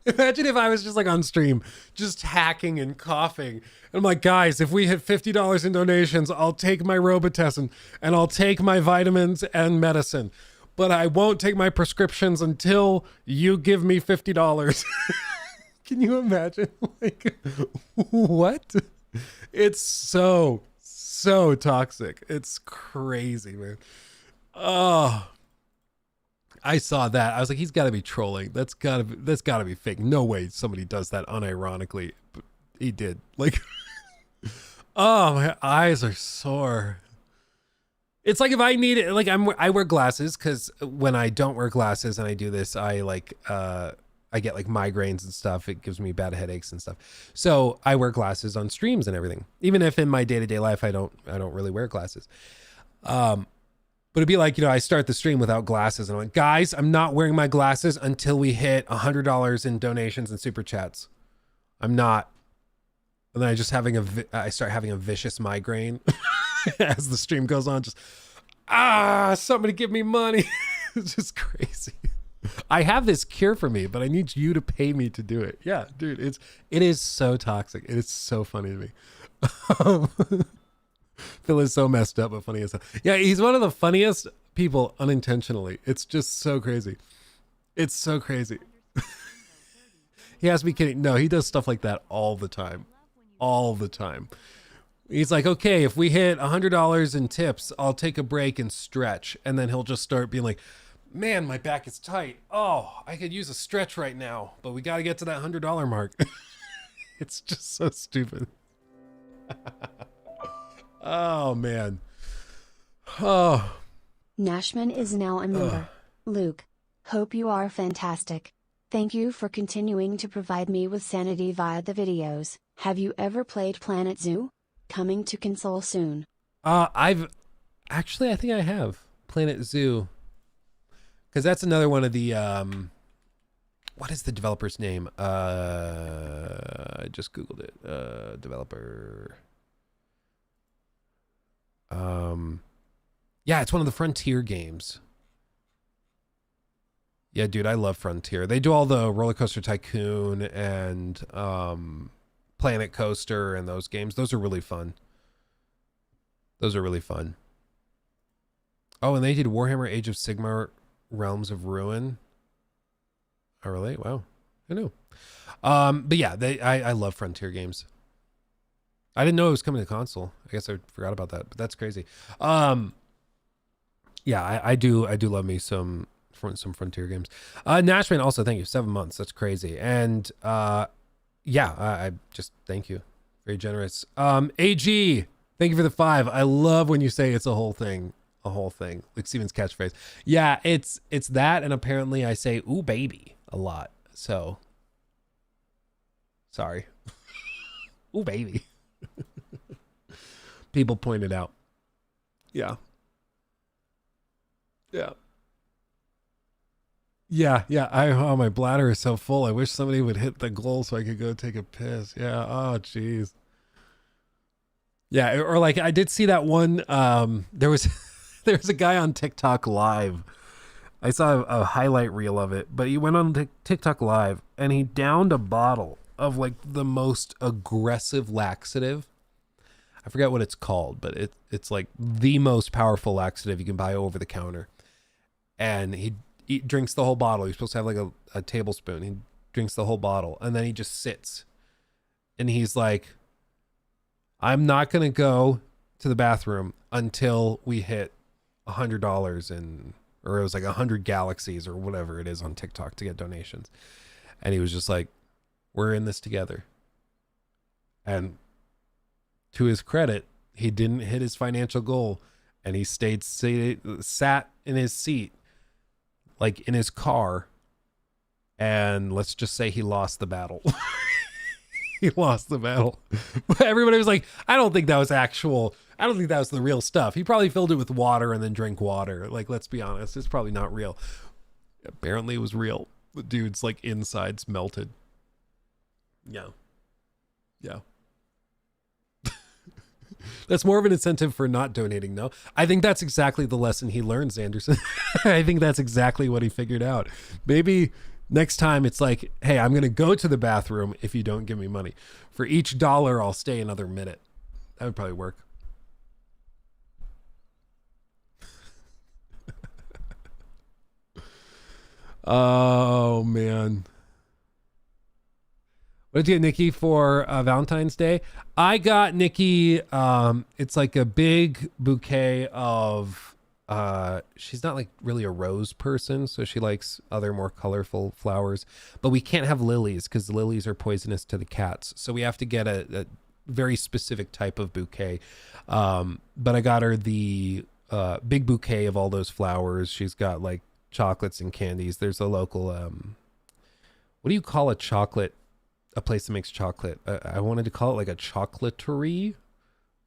Imagine if I was just like on stream, just hacking and coughing. And I'm like, guys, if we hit $50 in donations, I'll take my Robitussin and I'll take my vitamins and medicine. But I won't take my prescriptions until you give me $50. Can you imagine? Like, what? It's so toxic. It's crazy, man. Oh. I saw that. I was like, he's got to be trolling. That's got to be fake. No way somebody does that unironically. But he did. Like, Oh, my eyes are sore. It's like if I need it, like I wear glasses because when I don't wear glasses and I do this, I get like migraines and stuff. It gives me bad headaches and stuff. So I wear glasses on streams and everything, even if in my day-to-day life I don't really wear glasses. But it'd be like, I start the stream without glasses and I'm like, guys, I'm not wearing my glasses until we hit $100 in donations and super chats. I'm not. And then I start having a vicious migraine as the stream goes on. Just, somebody give me money. It's just crazy. I have this cure for me, but I need you to pay me to do it. Yeah, dude, it is so toxic. It is so funny to me. Phil is so messed up, but funny as hell. Yeah, he's one of the funniest people unintentionally. It's just so crazy. It's so crazy. He has to be kidding. No, he does stuff like that all the time. All the time. He's like, okay, if we hit $100 in tips, I'll take a break and stretch. And then he'll just start being like, man, my back is tight. Oh, I could use a stretch right now, but we got to get to that $100 mark. It's just so stupid. Oh, man. Oh. Nashman is now a member. Luke, hope you are fantastic. Thank you for continuing to provide me with sanity via the videos. Have you ever played Planet Zoo? Coming to console soon. I think I have Planet Zoo. Because that's another one of the, what is the developer's name? I just Googled it. Developer. Yeah, it's one of the Frontier games. Yeah, dude, I love Frontier. They do all the Roller Coaster Tycoon and Planet Coaster and those games. Those are really fun. Those are really fun. Oh, and they did Warhammer Age of Sigmar Realms of Ruin. Oh, really? Wow. I knew. But yeah, I love Frontier games. I didn't know it was coming to console. I guess I forgot about that, but that's crazy. Yeah, I do love me some Frontier games. Nashman also, thank you. 7 months. That's crazy. And yeah, I just thank you. Very generous. AG, thank you for the 5. I love when you say it's a whole thing. A whole thing. Like Steven's catchphrase. Yeah, it's that, and apparently I say ooh baby a lot. So sorry. Ooh baby. People pointed out. Yeah. Yeah. Yeah. Oh, my bladder is so full. I wish somebody would hit the goal so I could go take a piss. Yeah. Oh, jeez. Yeah. Or like I did see that one. There was a guy on TikTok live. I saw a highlight reel of it, but he went on TikTok live and he downed a bottle of like the most aggressive laxative. I forget what it's called, but it's like the most powerful laxative you can buy over the counter. And he drinks the whole bottle. He's supposed to have like a tablespoon. He drinks the whole bottle and then he just sits. And he's like, I'm not going to go to the bathroom until we hit $100 or it was like 100 galaxies or whatever it is on TikTok to get donations. And he was just like, we're in this together. And to his credit, he didn't hit his financial goal and he sat in his seat, like in his car. And let's just say he lost the battle. He lost the battle. But everybody was like, I don't think that was the real stuff. He probably filled it with water and then drank water. Like, let's be honest, it's probably not real. Apparently it was real. The dude's like insides melted. Yeah. That's more of an incentive for not donating, though. I think that's exactly the lesson he learns, Anderson. I think that's exactly what he figured out. Maybe next time it's like, hey, I'm going to go to the bathroom if you don't give me money. For each $1, I'll stay another minute. That would probably work. Oh, man. What did you get Nikki for Valentine's Day? I got Nikki, it's like a big bouquet of, she's not like really a rose person, so she likes other more colorful flowers. But we can't have lilies because lilies are poisonous to the cats. So we have to get a very specific type of bouquet. But I got her the big bouquet of all those flowers. She's got like chocolates and candies. There's a local, what do you call a place that makes chocolate? I wanted to call it like a chocolatery,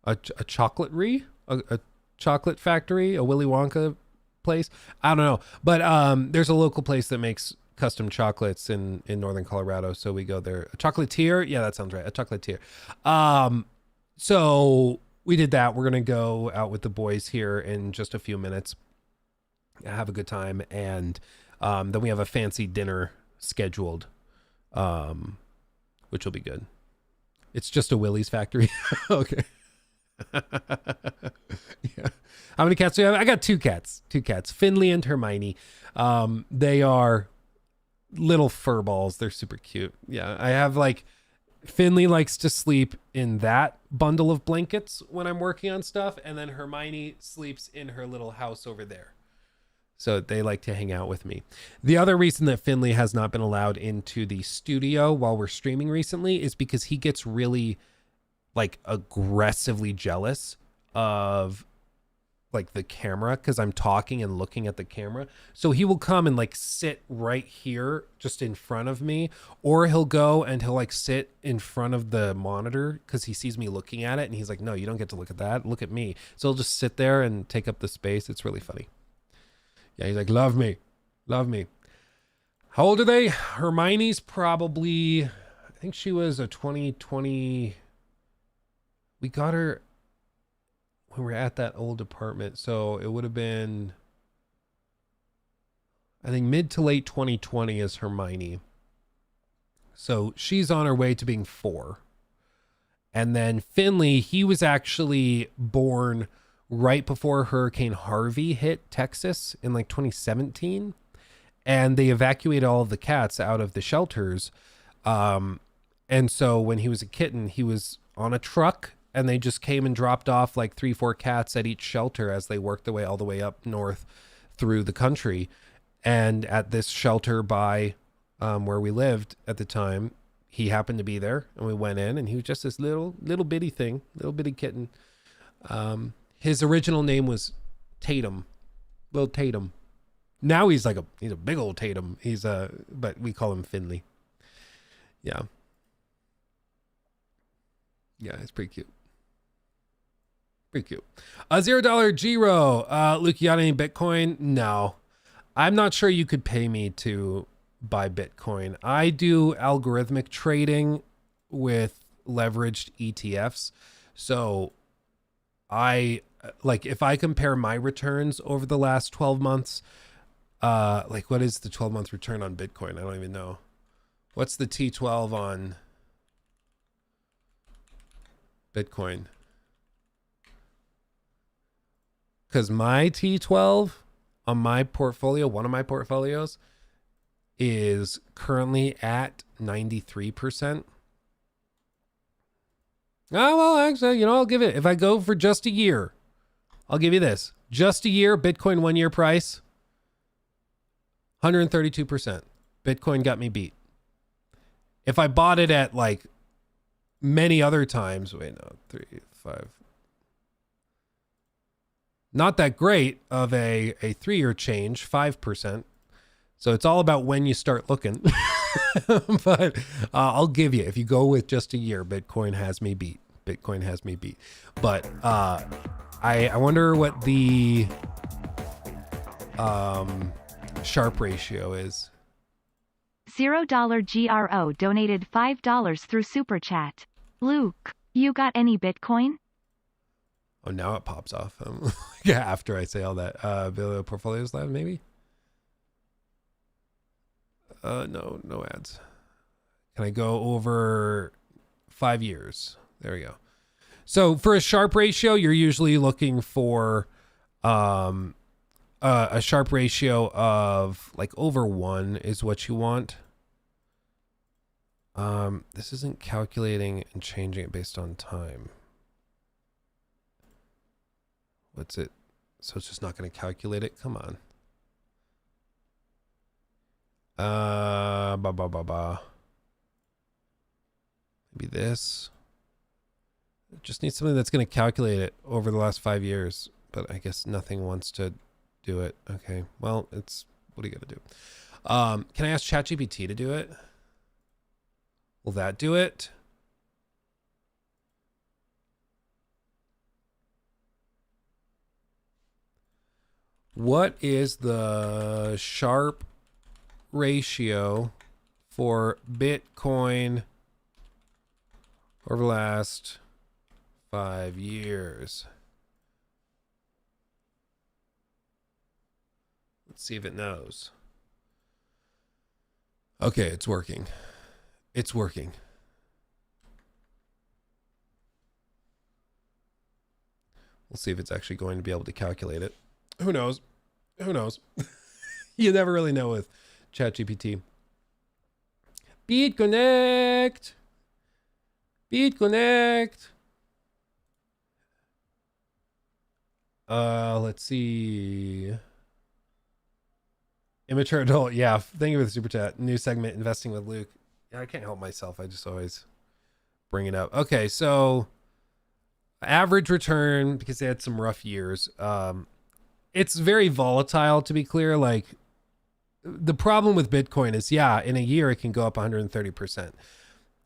a chocolatery, a chocolate factory, a Willy Wonka place. I don't know, but there's a local place that makes custom chocolates in northern Colorado, so we go there. A chocolatier, yeah, that sounds right, a chocolatier. So we did that. We're gonna go out with the boys here in just a few minutes, have a good time, and then we have a fancy dinner scheduled, which will be good. It's just a Willie's factory. Okay. Yeah. How many cats do you have? I got two cats, Finley and Hermione. They are little fur balls. They're super cute. Yeah. I have like, Finley likes to sleep in that bundle of blankets when I'm working on stuff. And then Hermione sleeps in her little house over there. So they like to hang out with me. The other reason that Finley has not been allowed into the studio while we're streaming recently is because he gets really like aggressively jealous of like the camera, because I'm talking and looking at the camera. So he will come and like sit right here just in front of me, or he'll go and he'll like sit in front of the monitor because he sees me looking at it and he's like, no, you don't get to look at that, look at me. So he'll just sit there and take up the space. It's really funny. Yeah, he's like, love me. How old are they? Hermione's probably, I think she was a 2020. We got her when we were at that old apartment. So it would have been, I think mid to late 2020 is Hermione. So she's on her way to being 4. And then Finley, he was actually born right before Hurricane Harvey hit Texas in like 2017. And they evacuated all of the cats out of the shelters. And so when he was a kitten, he was on a truck, and they just came and dropped off like 3-4 cats at each shelter as they worked their way all the way up north through the country. And at this shelter by where we lived at the time, he happened to be there, and we went in, and he was just this little bitty thing, little bitty kitten. His original name was Tatum, little Tatum. Now he's a big old Tatum. But we call him Finley. Yeah. Yeah, it's pretty cute. Pretty cute. $0 Giro. Luke, you got any Bitcoin? No. I'm not sure you could pay me to buy Bitcoin. I do algorithmic trading with leveraged ETFs. So if I compare my returns over the last 12 months, what is the 12-month return on Bitcoin? I don't even know. What's the T12 on Bitcoin? Because my T12 on my portfolio, one of my portfolios, is currently at 93%. Oh, well, actually, I'll give it, if I go for just a year, I'll give you this. Just a year, Bitcoin 1 year price, 132%. Bitcoin got me beat. If I bought it at like many other times, 3, 5. Not that great of a 3-year change, 5%. So it's all about when you start looking. But I'll give you, if you go with just a year, Bitcoin has me beat. But I wonder what the Sharpe ratio is. $0 GRO donated $5 through Super Chat. Luke, you got any Bitcoin? Oh, now it pops off. Yeah, after I say all that. The portfolios lab, maybe? No ads. Can I go over 5 years? There we go. So for a Sharpe ratio, you're usually looking for a Sharpe ratio of like over 1 is what you want. This isn't calculating and changing it based on time. What's it? So it's just not going to calculate it? Come on. Maybe this. Just need something that's going to calculate it over the last 5 years, but I guess nothing wants to do it. Okay, well, it's, what are you going to do? Can I ask ChatGPT to do it? Will that do it? What is the Sharp ratio for Bitcoin over the last 5 years? Let's see if it knows. Okay, it's working. It's working. We'll see if it's actually going to be able to calculate it. Who knows? Who knows? You never really know with ChatGPT. Beat Connect. Beat Connect. Let's see. Immature adult. Yeah, thank you for the super chat. New segment, investing with Luke. Yeah, I can't help myself. I just always bring it up. Okay, so average return, because they had some rough years. It's very volatile, to be clear. Like, the problem with Bitcoin is, yeah, in a year it can go up 130%.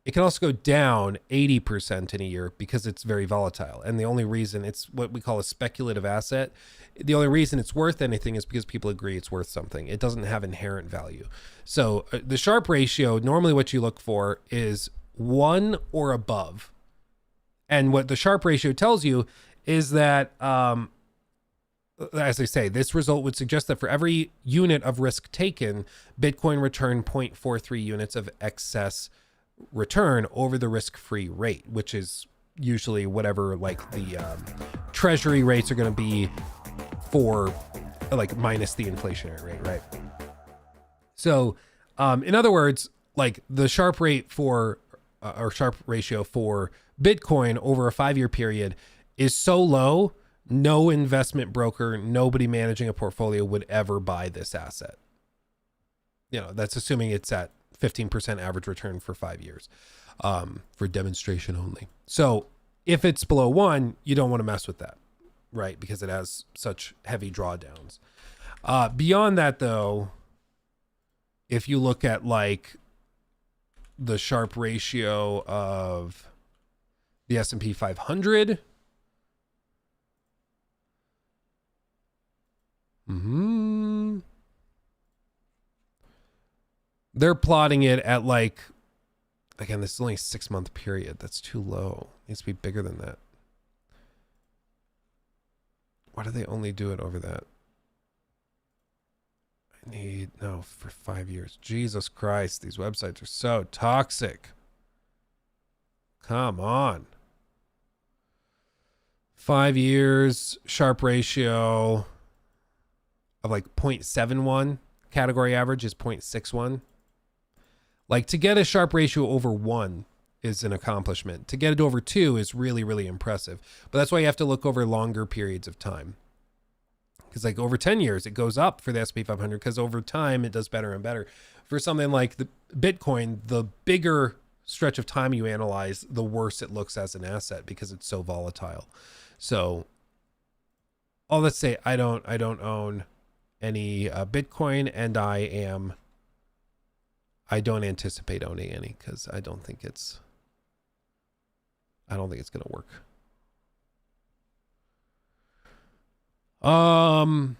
It can also go down 80% in a year because it's very volatile. And the only reason it's what we call a speculative asset, the only reason it's worth anything is because people agree it's worth something. It doesn't have inherent value. So the Sharp ratio, normally what you look for is 1 or above. And what the Sharp ratio tells you is that, as I say, this result would suggest that for every unit of risk taken, Bitcoin returned 0.43 units of excess return over the risk-free rate, which is usually whatever like the treasury rates are going to be for like minus the inflationary rate, right? So in other words, like the Sharp rate for or Sharp ratio for Bitcoin over a 5-year period is so low, no investment broker, nobody managing a portfolio would ever buy this asset. You know, that's assuming it's at 15% average return for 5 years, for demonstration only. So if it's below 1, you don't want to mess with that, right? Because it has such heavy drawdowns. Beyond that, though, if you look at like the Sharp ratio of the S&P 500, they're plotting it at like, again, this is only a 6-month period. That's too low. It needs to be bigger than that. Why do they only do it over that? I need, no, for 5 years. Jesus Christ, these websites are so toxic. Come on. 5 years, Sharp ratio of like 0.71. Category average is 0.61. Like, to get a Sharp ratio over 1 is an accomplishment. To get it over 2 is really, really impressive. But that's why you have to look over longer periods of time. Because like over 10 years, it goes up for the S&P 500 because over time it does better and better. For something like the Bitcoin, the bigger stretch of time you analyze, the worse it looks as an asset because it's so volatile. So all that say, I don't own any Bitcoin, and I don't anticipate owning any because I don't think it's going to work. To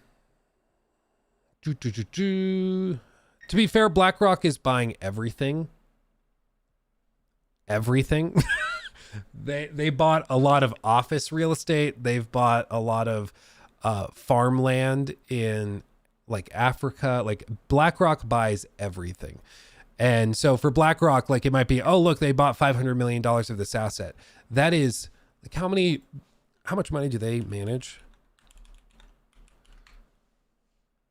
be fair, BlackRock is buying everything. Everything. They bought a lot of office real estate. They've bought a lot of farmland in like Africa. Like BlackRock buys everything. And so for BlackRock, like it might be, oh, look, they bought $500 million of this asset. That is like how much money do they manage?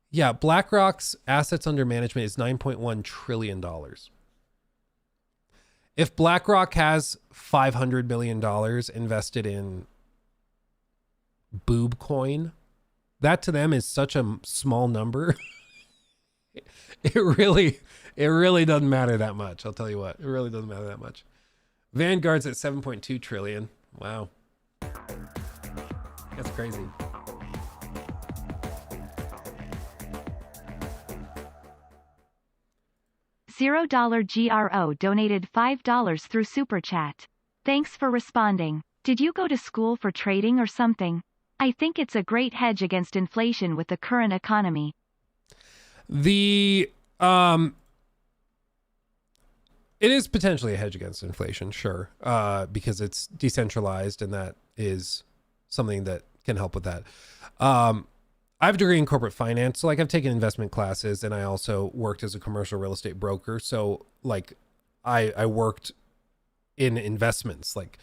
Yeah, BlackRock's assets under management is $9.1 trillion. If BlackRock has $500 million invested in boob coin, that to them is such a small number. It really doesn't matter that much. I'll tell you what, it really doesn't matter that much. Vanguard's at 7.2 trillion. Wow. That's crazy. $0 GRO donated $5 through Super Chat. Thanks for responding. Did you go to school for trading or something? I think it's a great hedge against inflation with the current economy. The it is potentially a hedge against inflation, sure, because it's decentralized, and that is something that can help with that. I have a degree in corporate finance, so like I've taken investment classes, and I also worked as a commercial real estate broker. So like I worked in investments, like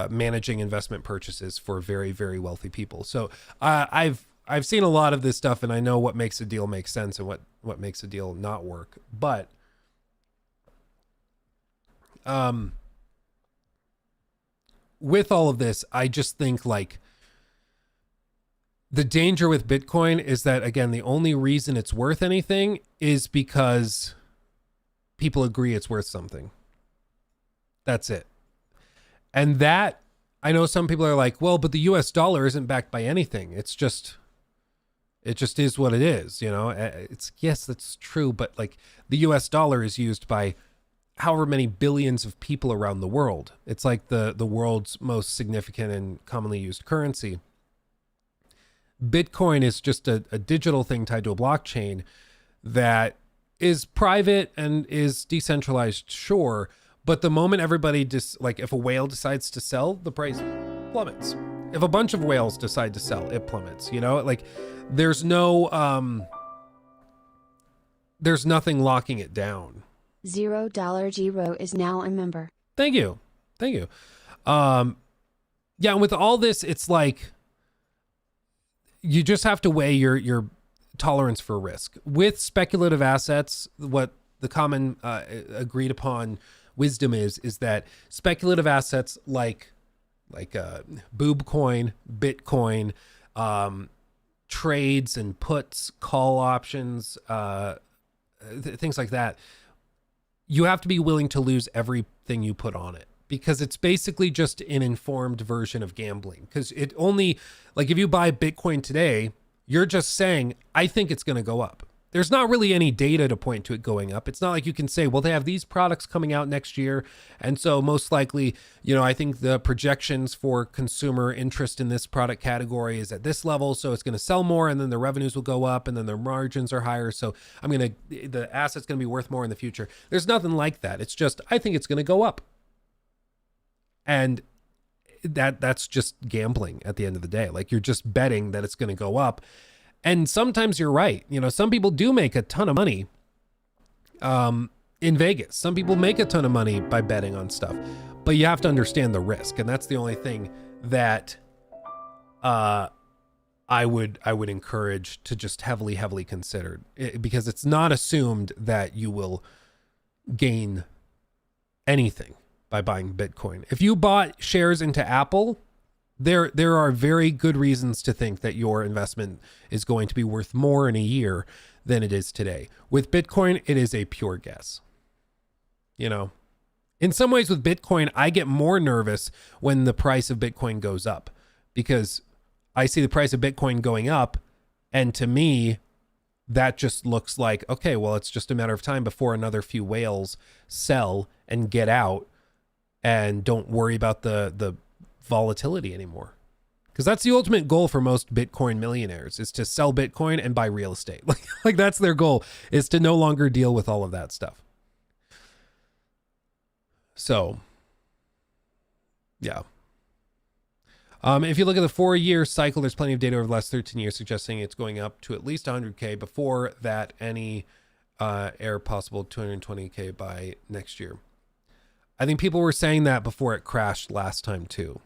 managing investment purchases for very, very wealthy people. So I've seen a lot of this stuff, and I know what makes a deal make sense and what makes a deal not work. But with all of this, I just think like the danger with Bitcoin is that, again, the only reason it's worth anything is because people agree it's worth something. That's it. And that, I know some people are like, well, but the US dollar isn't backed by anything. It just is what it is. You know, it's, yes, that's true. But like the US dollar is used by however many billions of people around the world. It's like the world's most significant and commonly used currency. Bitcoin is just a digital thing tied to a blockchain that is private and is decentralized, sure. But the moment everybody like if a whale decides to sell, the price plummets. If a bunch of whales decide to sell, it plummets. You know, like there's no there's nothing locking it down. $0 Giro is now a member. Thank you. Yeah, and with all this, it's like you just have to weigh your tolerance for risk. With speculative assets, what the common agreed upon wisdom is that speculative assets like boob coin, Bitcoin, trades and puts, call options, things like that, you have to be willing to lose everything you put on it, because it's basically just an informed version of gambling. Because it only, like if you buy Bitcoin today, you're just saying, I think it's going to go up. There's not really any data to point to it going up. It's not like you can say, well, they have these products coming out next year, and so most likely, you know, I think the projections for consumer interest in this product category is at this level, so it's going to sell more, and then the revenues will go up, and then their margins are higher, so the asset's going to be worth more in the future. There's nothing like that. It's just, I think it's going to go up. And that's just gambling at the end of the day. Like, you're just betting that it's going to go up. And sometimes you're right. You know, some people do make a ton of money in Vegas. Some people make a ton of money by betting on stuff. But you have to understand the risk. And that's the only thing that I would encourage to just heavily consider. Because it's not assumed that you will gain anything by buying Bitcoin. If you bought shares into Apple, there are very good reasons to think that your investment is going to be worth more in a year than it is today. With Bitcoin, it is a pure guess. You know, in some ways with Bitcoin, I get more nervous when the price of Bitcoin goes up, because I see the price of Bitcoin going up, and to me, that just looks like, okay, well, it's just a matter of time before another few whales sell and get out and don't worry about the volatility anymore. Because that's the ultimate goal for most Bitcoin millionaires, is to sell Bitcoin and buy real estate. Like that's their goal, is to no longer deal with all of that stuff. So, yeah. If you look at the 4-year cycle, there's plenty of data over the last 13 years suggesting it's going up to at least 100K. Before that, any air possible 220K by next year. I think people were saying that before it crashed last time too.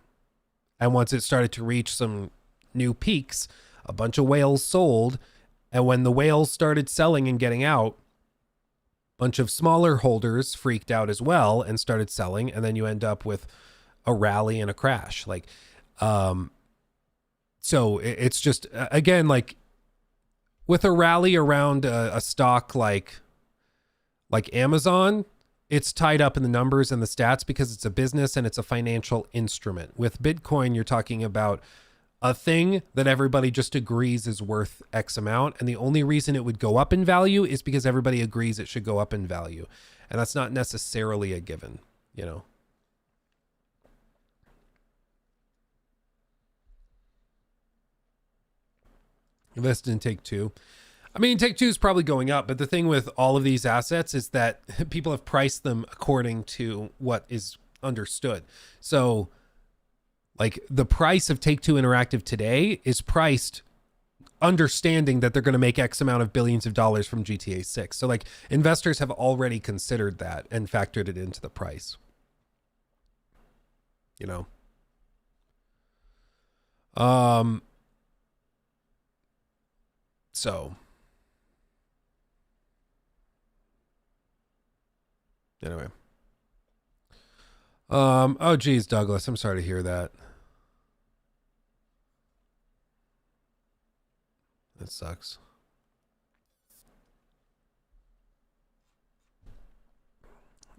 And once it started to reach some new peaks, a bunch of whales sold. And when the whales started selling and getting out, a bunch of smaller holders freaked out as well and started selling. And then you end up with a rally and a crash. Like, so it's just, again, like with a rally around a stock like Amazon, it's tied up in the numbers and the stats because it's a business and it's a financial instrument. With Bitcoin, you're talking about a thing that everybody just agrees is worth X amount. And the only reason it would go up in value is because everybody agrees it should go up in value. And that's not necessarily a given, you know. Invested in Take-Two. I mean, Take-Two is probably going up, but the thing with all of these assets is that people have priced them according to what is understood. So, like, the price of Take-Two Interactive today is priced understanding that they're going to make X amount of billions of dollars from GTA 6. So, like, investors have already considered that and factored it into the price. You know? So... Anyway. Oh geez, Douglas, I'm sorry to hear that. That sucks.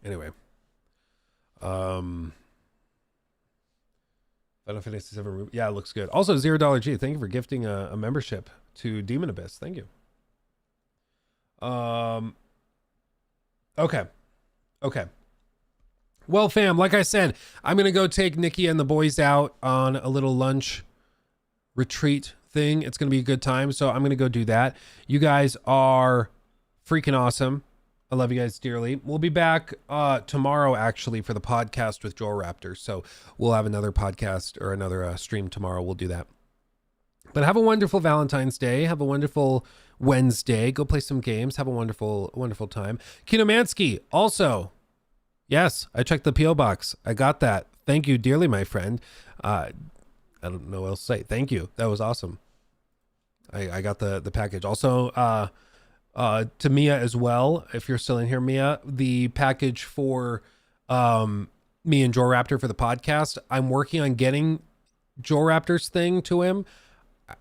Anyway. Final Fantasy 7. Yeah, it looks good. Also, $0 G. Thank you for gifting a membership to Demon Abyss. Thank you. Okay. Okay. Well, fam, like I said, I'm going to go take Nikki and the boys out on a little lunch retreat thing. It's going to be a good time. So I'm going to go do that. You guys are freaking awesome. I love you guys dearly. We'll be back tomorrow, actually, for the podcast with Joel Raptor. So we'll have another podcast or another stream tomorrow. We'll do that. But have a wonderful Valentine's Day. Have a wonderful Wednesday. Go play some games. Have a wonderful, wonderful time. Kinomansky, also, yes, I checked the P.O. box. I got that. Thank you dearly, my friend. I don't know what else to say. Thank you. That was awesome. I got the package. Also, to Mia as well, if you're still in here, Mia, the package for me and Joe Raptor for the podcast. I'm working on getting Joe Raptor's thing to him.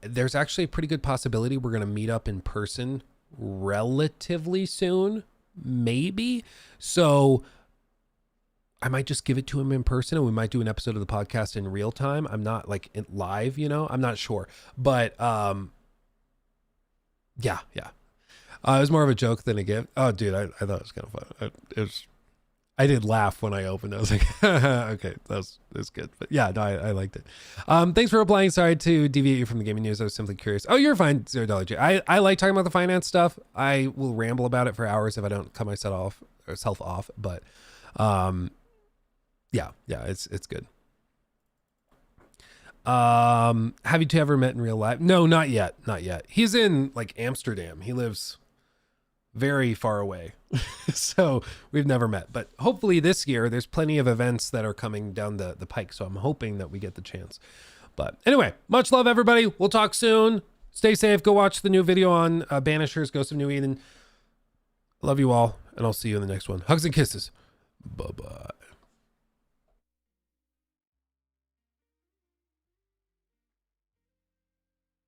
There's actually a pretty good possibility we're going to meet up in person relatively soon, maybe. So I might just give it to him in person and we might do an episode of the podcast in real time. I'm not like in live, you know, I'm not sure, but yeah. It was more of a joke than a gift. Oh, dude, I thought it was kind of fun. I did laugh when I opened it. I was like, okay, that's good. But yeah, no, I liked it. Thanks for replying. Sorry to deviate you from the gaming news. I was simply curious. Oh, you're fine. $0 G. I like talking about the finance stuff. I will ramble about it for hours if I don't cut myself off. But yeah, it's good. Have you two ever met in real life? No, not yet. He's in like Amsterdam. He lives very far away. So we've never met, but hopefully this year there's plenty of events that are coming down the pike. So I'm hoping that we get the chance. But anyway, much love, everybody. We'll talk soon. Stay safe. Go watch the new video on Banishers, Ghost of New Eden. Love you all, and I'll see you in the next one. Hugs and kisses. Bye-bye.